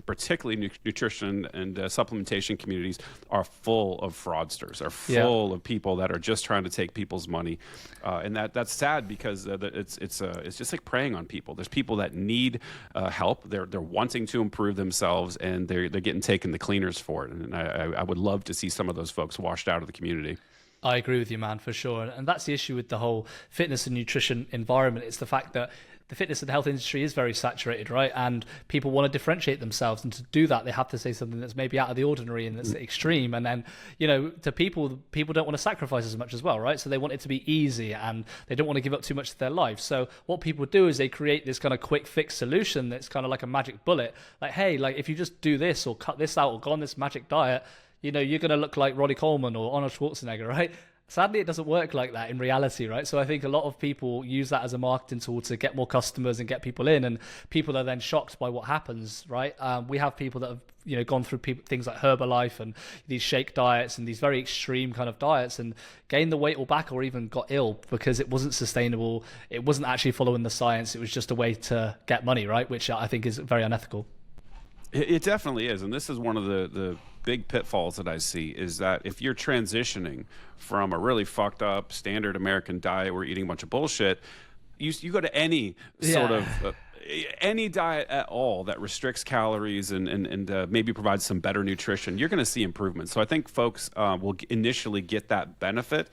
S1: particularly nutrition and supplementation communities are full of fraudsters, are full of people that are just trying to take people's money, and that's sad, because it's just like preying on people. There's people that need help. They're wanting to improve themselves, and they're getting taken the cleaners for it. And I would love to see some of those folks washed out of the community.
S2: I agree with you, man, for sure. And that's the issue with the whole fitness and nutrition environment. It's the fact that the fitness and health industry is very saturated, right? And people want to differentiate themselves. And to do that, they have to say something that's maybe out of the ordinary and that's extreme. And then, to people don't want to sacrifice as much as well, right? So they want it to be easy, and they don't want to give up too much of their life. So what people do is they create this kind of quick fix solution that's kind of like a magic bullet. Like, hey, like, if you just do this or cut this out or go on this magic diet, you're going to look like Ronnie Coleman or Arnold Schwarzenegger, right? Sadly, it doesn't work like that in reality, right? So I think a lot of people use that as a marketing tool to get more customers and get people in, and people are then shocked by what happens, right? We have people that have gone through things like Herbalife and these shake diets and these very extreme kind of diets, and gained the weight or back, or even got ill because it wasn't sustainable. It wasn't actually following the science. It was just a way to get money, right? Which I think is very unethical.
S1: It definitely is, and this is one of the big pitfalls that I see, is that if you're transitioning from a really fucked up standard American diet where you're eating a bunch of bullshit, you go to any sort of any diet at all that restricts calories and maybe provides some better nutrition, you're going to see improvements. So I think folks will initially get that benefit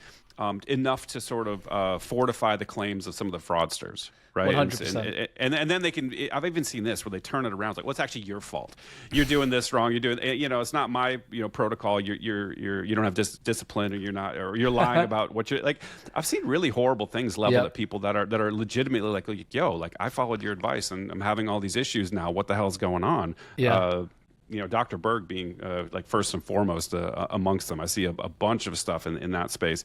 S1: enough to sort of fortify the claims of some of the fraudsters. Right.
S2: 100%.
S1: And then they can, I've even seen this where they turn it around. It's like, well, it's actually your fault. You're doing this wrong. You're doing, it's not my, protocol. You don't have discipline, or you're lying about what you're like. I've seen really horrible things leveled at people that are legitimately like, yo, like I followed your advice and I'm having all these issues now. What the hell's going on?
S2: Yeah.
S1: Dr. Berg being like first and foremost amongst them. I see a bunch of stuff in that space.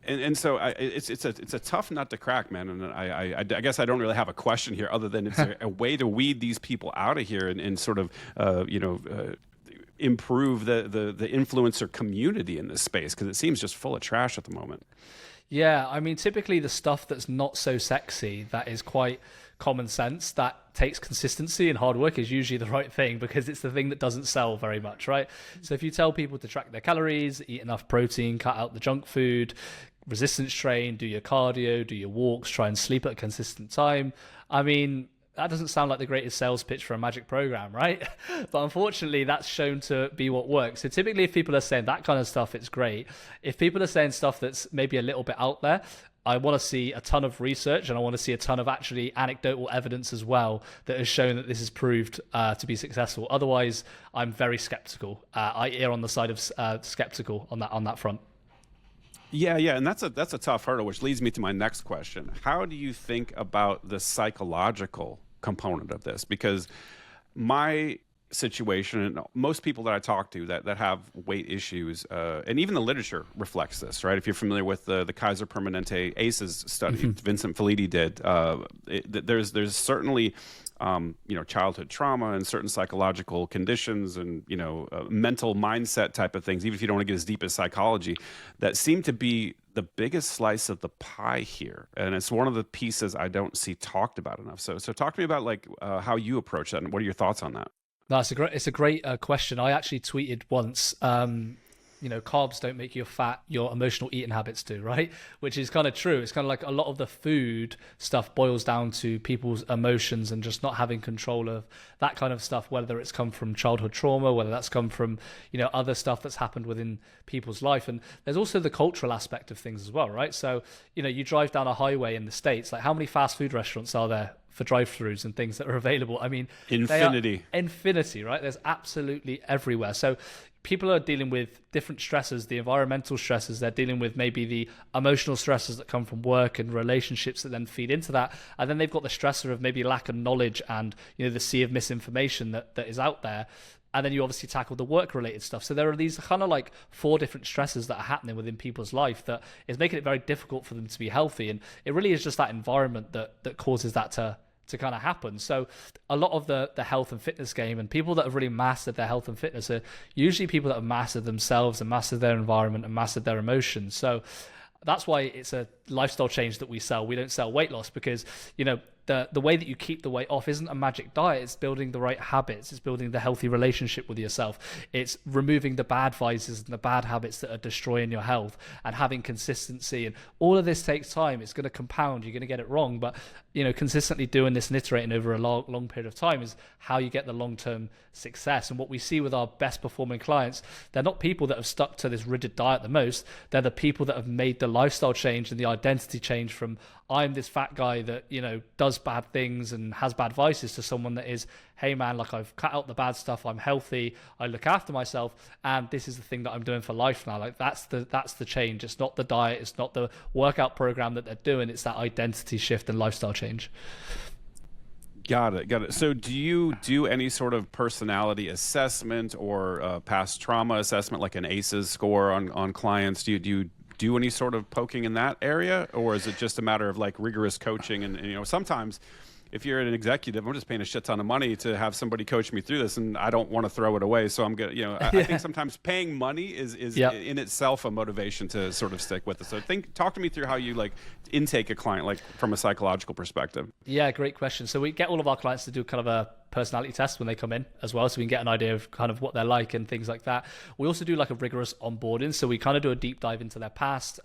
S1: And so it's a tough nut to crack, man. And I guess I don't really have a question here other than it's a way to weed these people out of here and sort of, improve the influencer community in this space, because it seems just full of trash at the moment.
S2: Yeah, I mean, typically the stuff that's not so sexy, that is quite common sense, that takes consistency and hard work, is usually the right thing, because it's the thing that doesn't sell very much, right? So if you tell people to track their calories, eat enough protein, cut out the junk food, resistance train, do your cardio, do your walks, try and sleep at a consistent time, I mean, that doesn't sound like the greatest sales pitch for a magic program, right? But unfortunately, that's shown to be what works. So typically, if people are saying that kind of stuff, it's great. If people are saying stuff that's maybe a little bit out there, I want to see a ton of research, and I want to see a ton of actually anecdotal evidence as well that has shown that this is proved to be successful. Otherwise, I'm very skeptical. I err on the side of skeptical on that front.
S1: Yeah, and that's a tough hurdle, which leads me to my next question. How do you think about the psychological component of this? Because my situation, and most people that I talk to that have weight issues, and even the literature reflects this, right? If you're familiar with the Kaiser Permanente ACEs study, Vincent Felitti did, there's certainly childhood trauma and certain psychological conditions and, mental mindset type of things, even if you don't want to get as deep as psychology, that seem to be the biggest slice of the pie here. And it's one of the pieces I don't see talked about enough. So talk to me about how you approach that and what are your thoughts on that?
S2: No, it's a great question. I actually tweeted once, carbs don't make you fat, your emotional eating habits do, right? Which is kind of true. It's kind of like a lot of the food stuff boils down to people's emotions and just not having control of that kind of stuff, whether it's come from childhood trauma, whether that's come from, other stuff that's happened within people's life. And there's also the cultural aspect of things as well, right? So, you drive down a highway in the States, like how many fast food restaurants are there for drive-throughs and things that are available? I mean, infinity, right? There's absolutely everywhere. So people are dealing with different stresses, the environmental stresses, they're dealing with maybe the emotional stresses that come from work and relationships that then feed into that. And then they've got the stressor of maybe lack of knowledge and, the sea of misinformation that is out there. And then you obviously tackle the work-related stuff. So there are these kind of like 4 different stresses that are happening within people's life that is making it very difficult for them to be healthy. And it really is just that environment that causes that to kind of happen. So a lot of the health and fitness game, and people that have really mastered their health and fitness, are usually people that have mastered themselves and mastered their environment and mastered their emotions. So that's why it's a lifestyle change that we sell. We don't sell weight loss, because the way that you keep the weight off isn't a magic diet. It's building the right habits. It's building the healthy relationship with yourself. It's removing the bad vices and the bad habits that are destroying your health, and having consistency. And all of this takes time. It's going to compound. You're going to get it wrong. But, consistently doing this and iterating over a long period of time is how you get the long-term success. And what we see with our best performing clients, they're not people that have stuck to this rigid diet the most. They're the people that have made the lifestyle change and the identity change from, I'm this fat guy that, does bad things and has bad vices, to someone that is, hey man, like I've cut out the bad stuff, I'm healthy, I look after myself, and this is the thing that I'm doing for life now. Like that's the change. It's not the diet, it's not the workout program that they're doing, it's that identity shift and lifestyle change.
S1: Got it. So do you do any sort of personality assessment or past trauma assessment, like an ACEs score on clients? Do you do any sort of poking in that area, or is it just a matter of like rigorous coaching? And sometimes if you're an executive, I'm just paying a shit ton of money to have somebody coach me through this, and I don't want to throw it away. So I'm good. I think sometimes paying money is in itself a motivation to sort of stick with it. So talk to me through how you like intake a client, like from a psychological perspective.
S2: Yeah, great question. So we get all of our clients to do kind of a personality test when they come in as well, so we can get an idea of kind of what they're like and things like that. We also do like a rigorous onboarding, so we kind of do a deep dive into their past.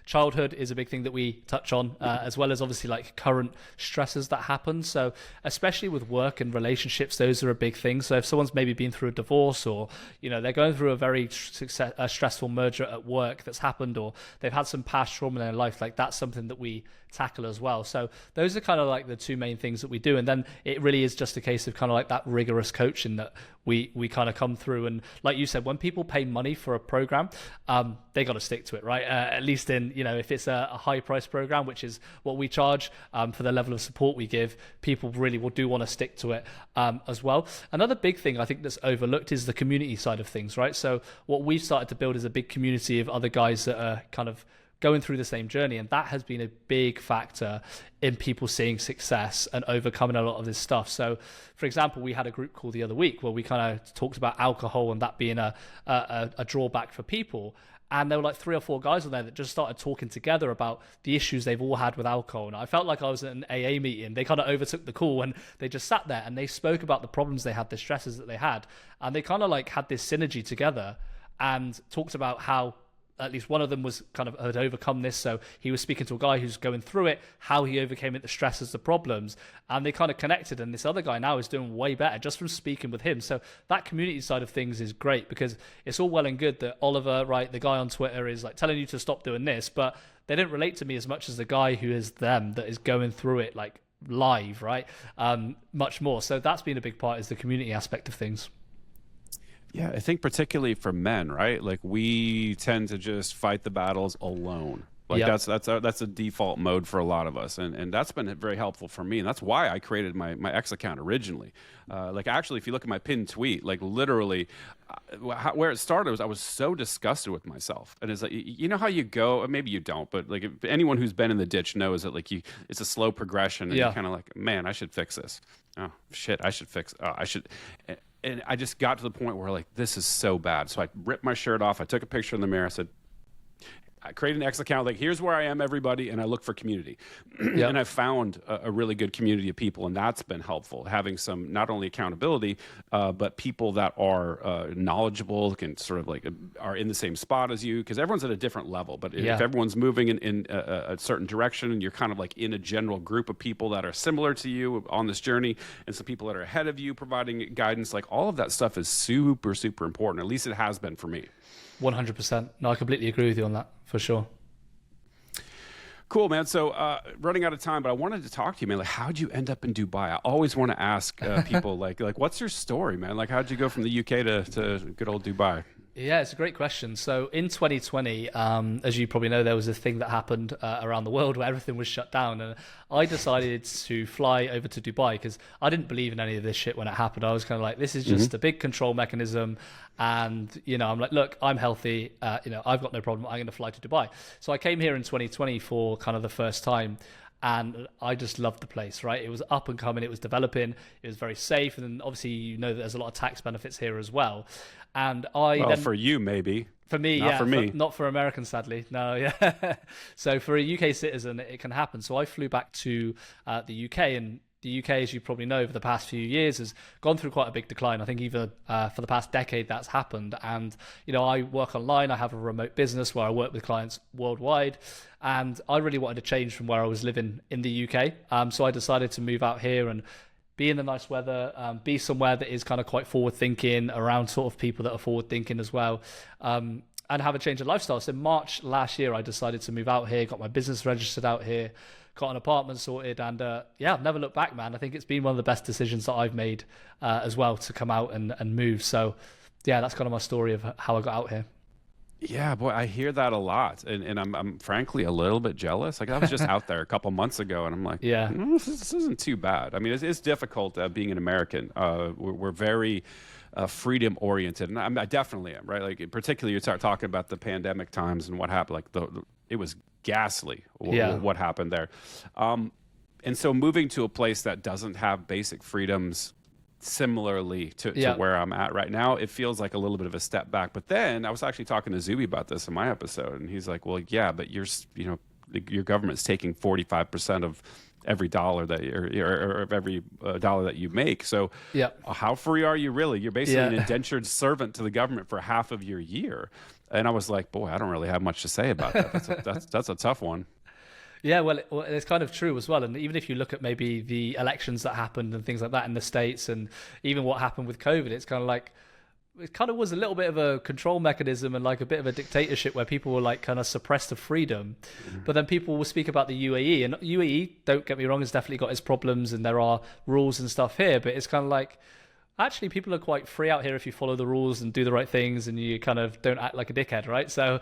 S2: Childhood is a big thing that we touch on, as well as obviously like current stresses that happen. So especially with work and relationships, those are a big thing. So if someone's maybe been through a divorce, or they're going through a very stressful merger at work that's happened, or they've had some past trauma in their life, like that's something that we tackle as well. So those are kind of like the two main things that we do, and then it really is just a case of kind of like that rigorous coaching that we kind of come through. And like you said, when people pay money for a program, they got to stick to it, right? At least in if it's a high price program, which is what we charge for the level of support we give, people really do want to stick to it as well. Another big thing I think that's overlooked is the community side of things, right? So what we've started to build is a big community of other guys that are kind of going through the same journey, and that has been a big factor in people seeing success and overcoming a lot of this stuff. So for example, we had a group call the other week where we kind of talked about alcohol and that being a drawback for people, and there were like 3 or 4 guys on there that just started talking together about the issues they've all had with alcohol. And I felt like I was at an AA meeting. They kind of overtook the call and they just sat there and they spoke about the problems they had, the stresses that they had, and they kind of like had this synergy together and talked about how at least one of them was kind of had overcome this. So he was speaking to a guy who's going through it, how he overcame it, the stresses, the problems, and they kind of connected. And this other guy now is doing way better just from speaking with him. So that community side of things is great, because it's all well and good that Oliver, right, the guy on Twitter, is like telling you to stop doing this, but they don't relate to me as much as the guy who is them, that is going through it like live, right? Much more. So that's been a big part, is the community aspect of things.
S1: Yeah, I think particularly for men, right? Like we tend to just fight the battles alone. Like
S2: Yep.
S1: that's a default mode for a lot of us, and that's been very helpful for me, and that's why I created my X account originally. Like actually, if you look at my pinned tweet, like literally, where it started was I was so disgusted with myself, and it's like you know how you go, maybe you don't, but like if anyone who's been in the ditch knows that like it's a slow progression, and
S2: Yeah.
S1: you're kind of like, man, I should fix this. Oh shit, I should fix. Oh, I should. And I just got to the point where like this is so bad. So I ripped my shirt off. I took a picture in the mirror. I said, I created an X account, like here's where I am, everybody, and I look for community.
S2: Yep.
S1: And I found a really good community of people, and that's been helpful. Having some not only accountability, but people that are knowledgeable, can sort of like are in the same spot as you, because everyone's at a different level. But
S2: Yeah.
S1: if everyone's moving in a certain direction, and you're kind of like in a general group of people that are similar to you on this journey, and some people that are ahead of you providing guidance, like all of that stuff is super, super important. At least it has been for me.
S2: 100%. No, I completely agree with you on that, for sure.
S1: Cool, man. So running out of time, but I wanted to talk to you, man. Like, how'd you end up in Dubai? I always want to ask people, like, what's your story, man? Like, how'd you go from the UK to good old Dubai?
S2: Yeah, it's a great question. So in 2020, as you probably know, there was a thing that happened around the world where everything was shut down. And I decided to fly over to Dubai because I didn't believe in any of this shit when it happened. I was kind of like, this is just a big control mechanism. And, I'm like, look, I'm healthy. I've got no problem. I'm going to fly to Dubai. So I came here in 2020 for kind of the first time. And I just loved the place, right? It was up and coming. It was developing. It was very safe. And then obviously, that there's a lot of tax benefits here as well. And
S1: For you, maybe.
S2: For me,
S1: not
S2: yeah.
S1: for me.
S2: Not for Americans, sadly. No, yeah. So for a UK citizen, it can happen. So I flew back to the UK, and the UK, as you probably know, over the past few years has gone through quite a big decline. I think even for the past decade that's happened. And, I work online. I have a remote business where I work with clients worldwide. And I really wanted to change from where I was living in the UK. So I decided to move out here and be in the nice weather, be somewhere that is kind of quite forward thinking, around sort of people that are forward thinking as well, and have a change of lifestyle. So March last year, I decided to move out here, got my business registered out here, got an apartment sorted, and I've never looked back, man. I think it's been one of the best decisions that I've made as well, to come out and move. So yeah, that's kind of my story of how I got out here.
S1: Yeah, boy, I hear that a lot, and I'm frankly a little bit jealous. Like I was just out there a couple months ago, and I'm like,
S2: Yeah.
S1: this isn't too bad. I mean, it's difficult being an American. We're very freedom oriented, and I definitely am, right? Like particularly you start talking about the pandemic times and what happened. Like it was ghastly what happened there, and so moving to a place that doesn't have basic freedoms similarly to where I'm at right now, it feels like a little bit of a step back. But then I was actually talking to Zuby about this in my episode, and he's like, well, yeah, but your government's taking 45% of every dollar that or of every dollar that you make. So
S2: Yeah.
S1: how free are you really? You're basically an
S2: Yeah.
S1: indentured servant to the government for half of your year. And I was like, boy, I don't really have much to say about that. That's a tough one.
S2: Yeah, well, it's kind of true as well. And even if you look at maybe the elections that happened and things like that in the States, and even what happened with COVID, it's kind of like it kind of was a little bit of a control mechanism and like a bit of a dictatorship where people were like kind of suppressed the freedom. But then people will speak about the UAE, and UAE, don't get me wrong, has definitely got its problems and there are rules and stuff here, but it's kind of like actually people are quite free out here if you follow the rules and do the right things and you kind of don't act like a dickhead, right? So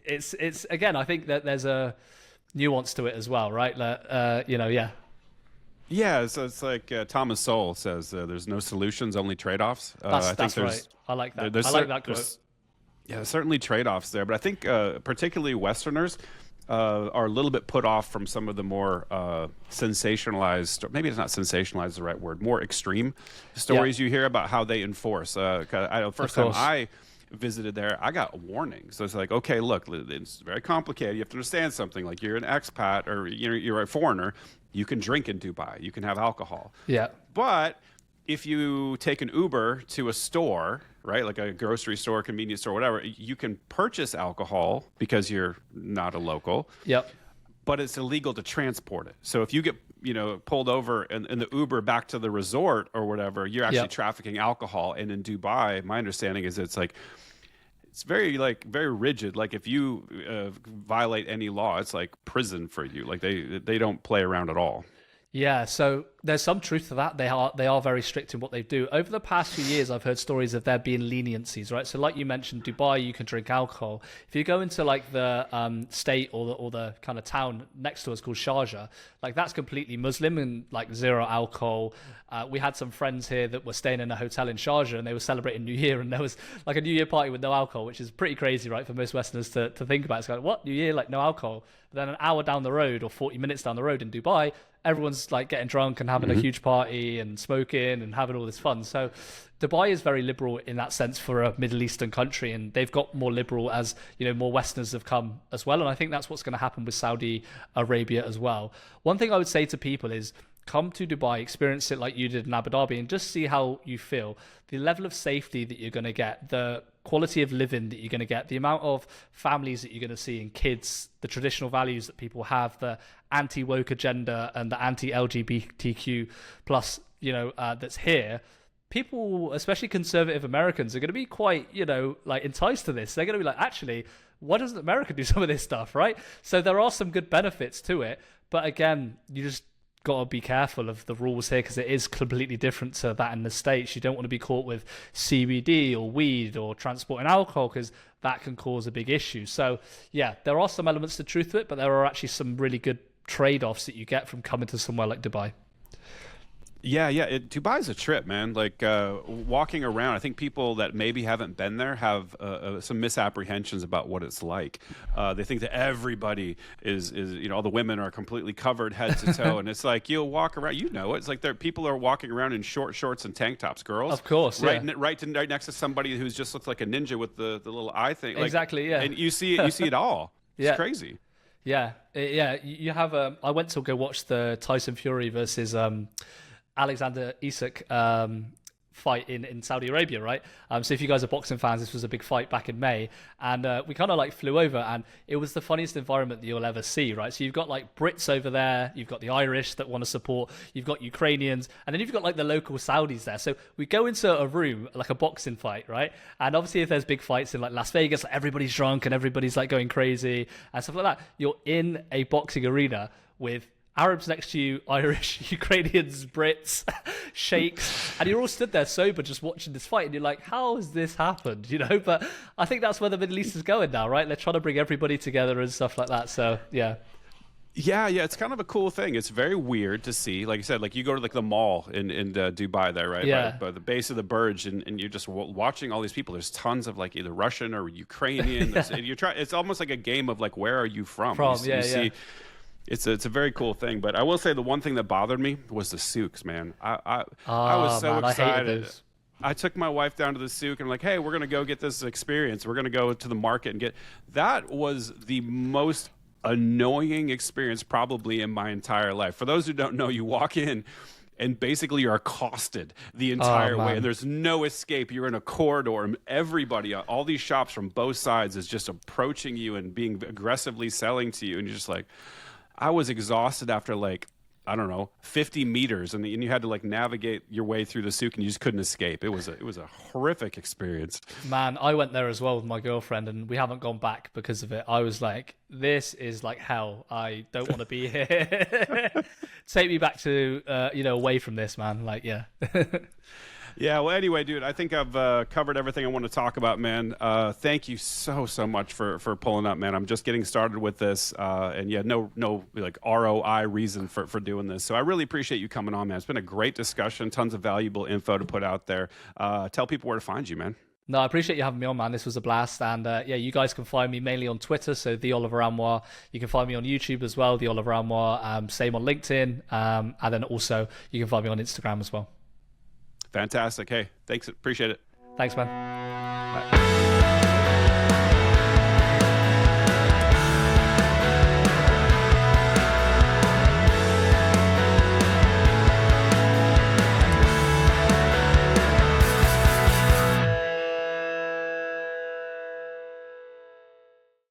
S2: it's again, I think that there's a nuance to it as well, right? Yeah.
S1: Yeah, so it's like Thomas Sowell says, there's no solutions, only trade-offs.
S2: That's right. I like that. I like that quote.
S1: Yeah, there's certainly trade-offs there, but I think particularly Westerners are a little bit put off from some of the more sensationalized, or maybe it's not sensationalized is the right word, more extreme stories you hear about how they enforce. First time I visited there, I got warnings. So it's like, okay, look, it's very complicated. You have to understand something. Like you're an expat or you're a foreigner. You can drink in Dubai. You can have alcohol.
S2: Yeah.
S1: But if you take an Uber to a store, right, like a grocery store, convenience store, whatever, you can purchase alcohol because you're not a local.
S2: Yep.
S1: But it's illegal to transport it. So if you get pulled over in the Uber back to the resort or whatever, you're actually trafficking alcohol. And in Dubai, my understanding is it's very rigid. Like if you violate any law, it's like prison for you. Like they don't play around at all.
S2: Yeah, so there's some truth to that. They are very strict in what they do. Over the past few years, I've heard stories of there being leniencies, right? So like you mentioned, Dubai, you can drink alcohol. If you go into like the state or the kind of town next to us called Sharjah, like that's completely Muslim and like zero alcohol. We had some friends here that were staying in a hotel in Sharjah and they were celebrating New Year, and there was like a New Year party with no alcohol, which is pretty crazy, right? For most Westerners to think about. It's like, what? New Year, like no alcohol? But then an hour down the road or 40 minutes down the road in Dubai, everyone's like getting drunk and having a huge party and smoking and having all this fun. So Dubai is very liberal in that sense for a Middle Eastern country, and they've got more liberal as more Westerners have come as well. And I think that's what's going to happen with Saudi Arabia as well. One thing I would say to people is come to Dubai, experience it like you did in Abu Dhabi, and just see how you feel. The level of safety that you're going to get, the quality of living that you're going to get, the amount of families that you're going to see and kids, the traditional values that people have, the anti-woke agenda and the anti-LGBTQ plus, that's here. People, especially conservative Americans, are going to be quite, like enticed to this. They're going to be like, actually, why doesn't America do some of this stuff, right? So there are some good benefits to it. But again, you just got to be careful of the rules here because it is completely different to that in the States. You don't want to be caught with CBD or weed or transporting alcohol because that can cause a big issue. So yeah, there are some elements to truth to it, but there are actually some really good trade-offs that you get from coming to somewhere like Dubai.
S1: Yeah. Dubai's a trip, man. Like walking around, I think people that maybe haven't been there have some misapprehensions about what it's like. They think that everybody is all the women are completely covered head to toe, and it's like you'll walk around, it's like people are walking around in short shorts and tank tops, girls.
S2: Of course,
S1: right next to somebody who's just looks like a ninja with the little eye thing. Like,
S2: exactly, yeah.
S1: And you see it all. It's crazy.
S2: Yeah. You have I went to go watch the Tyson Fury versus Alexander Isak fight in Saudi Arabia, right? So if you guys are boxing fans, this was a big fight back in May, and we kind of like flew over, and it was the funniest environment that you'll ever see, right? So you've got like Brits over there, you've got the Irish that want to support, you've got Ukrainians, and then you've got like the local Saudis there. So we go into a room, like a boxing fight, right? And obviously if there's big fights in like Las Vegas, like everybody's drunk and everybody's like going crazy and stuff like that. You're in a boxing arena with Arabs next to you, Irish, Ukrainians, Brits, sheikhs, and you're all stood there sober just watching this fight, and you're like, how has this happened? But I think that's where the Middle East is going now, right? They're trying to bring everybody together and stuff like that. So yeah.
S1: Yeah, it's kind of a cool thing. It's very weird to see. Like I said, like you go to like the mall in Dubai there, right?
S2: Yeah.
S1: By the base of the Burj, and you're just watching all these people. There's tons of like either Russian or Ukrainian. Yeah. It's almost like a game of like, where are you from? You see, it's a very cool thing. But I will say the one thing that bothered me was the souks, man. I was so excited. I took my wife down to the souk and I'm like, hey, we're going to go get this experience. We're going to go to the market and that was the most annoying experience probably in my entire life. For those who don't know, you walk in and basically you're accosted the entire way, and there's no escape. You're in a corridor, and everybody, all these shops from both sides is just approaching you and being aggressively selling to you, and you're just like, I was exhausted after like, I don't know, 50 meters, and you had to like navigate your way through the souk, and you just couldn't escape. It was a horrific experience.
S2: Man, I went there as well with my girlfriend, and we haven't gone back because of it. I was like, this is like hell. I don't want to be here. Take me back to, away from this, man. Like, yeah.
S1: Yeah, well, anyway, dude, I think I've covered everything I want to talk about, man. Thank you so much for pulling up, man. I'm just getting started with this, and yeah, no like ROI reason for doing this. So I really appreciate you coming on, man. It's been a great discussion, tons of valuable info to put out there. Tell people where to find you, man.
S2: No, I appreciate you having me on, man. This was a blast. And yeah, you guys can find me mainly on Twitter, so The Oliver Anwar. You can find me on YouTube as well, The Oliver Anwar. Same on LinkedIn. And then also you can find me on Instagram as well.
S1: Fantastic. Hey, thanks. Appreciate it.
S2: Thanks, man. Bye.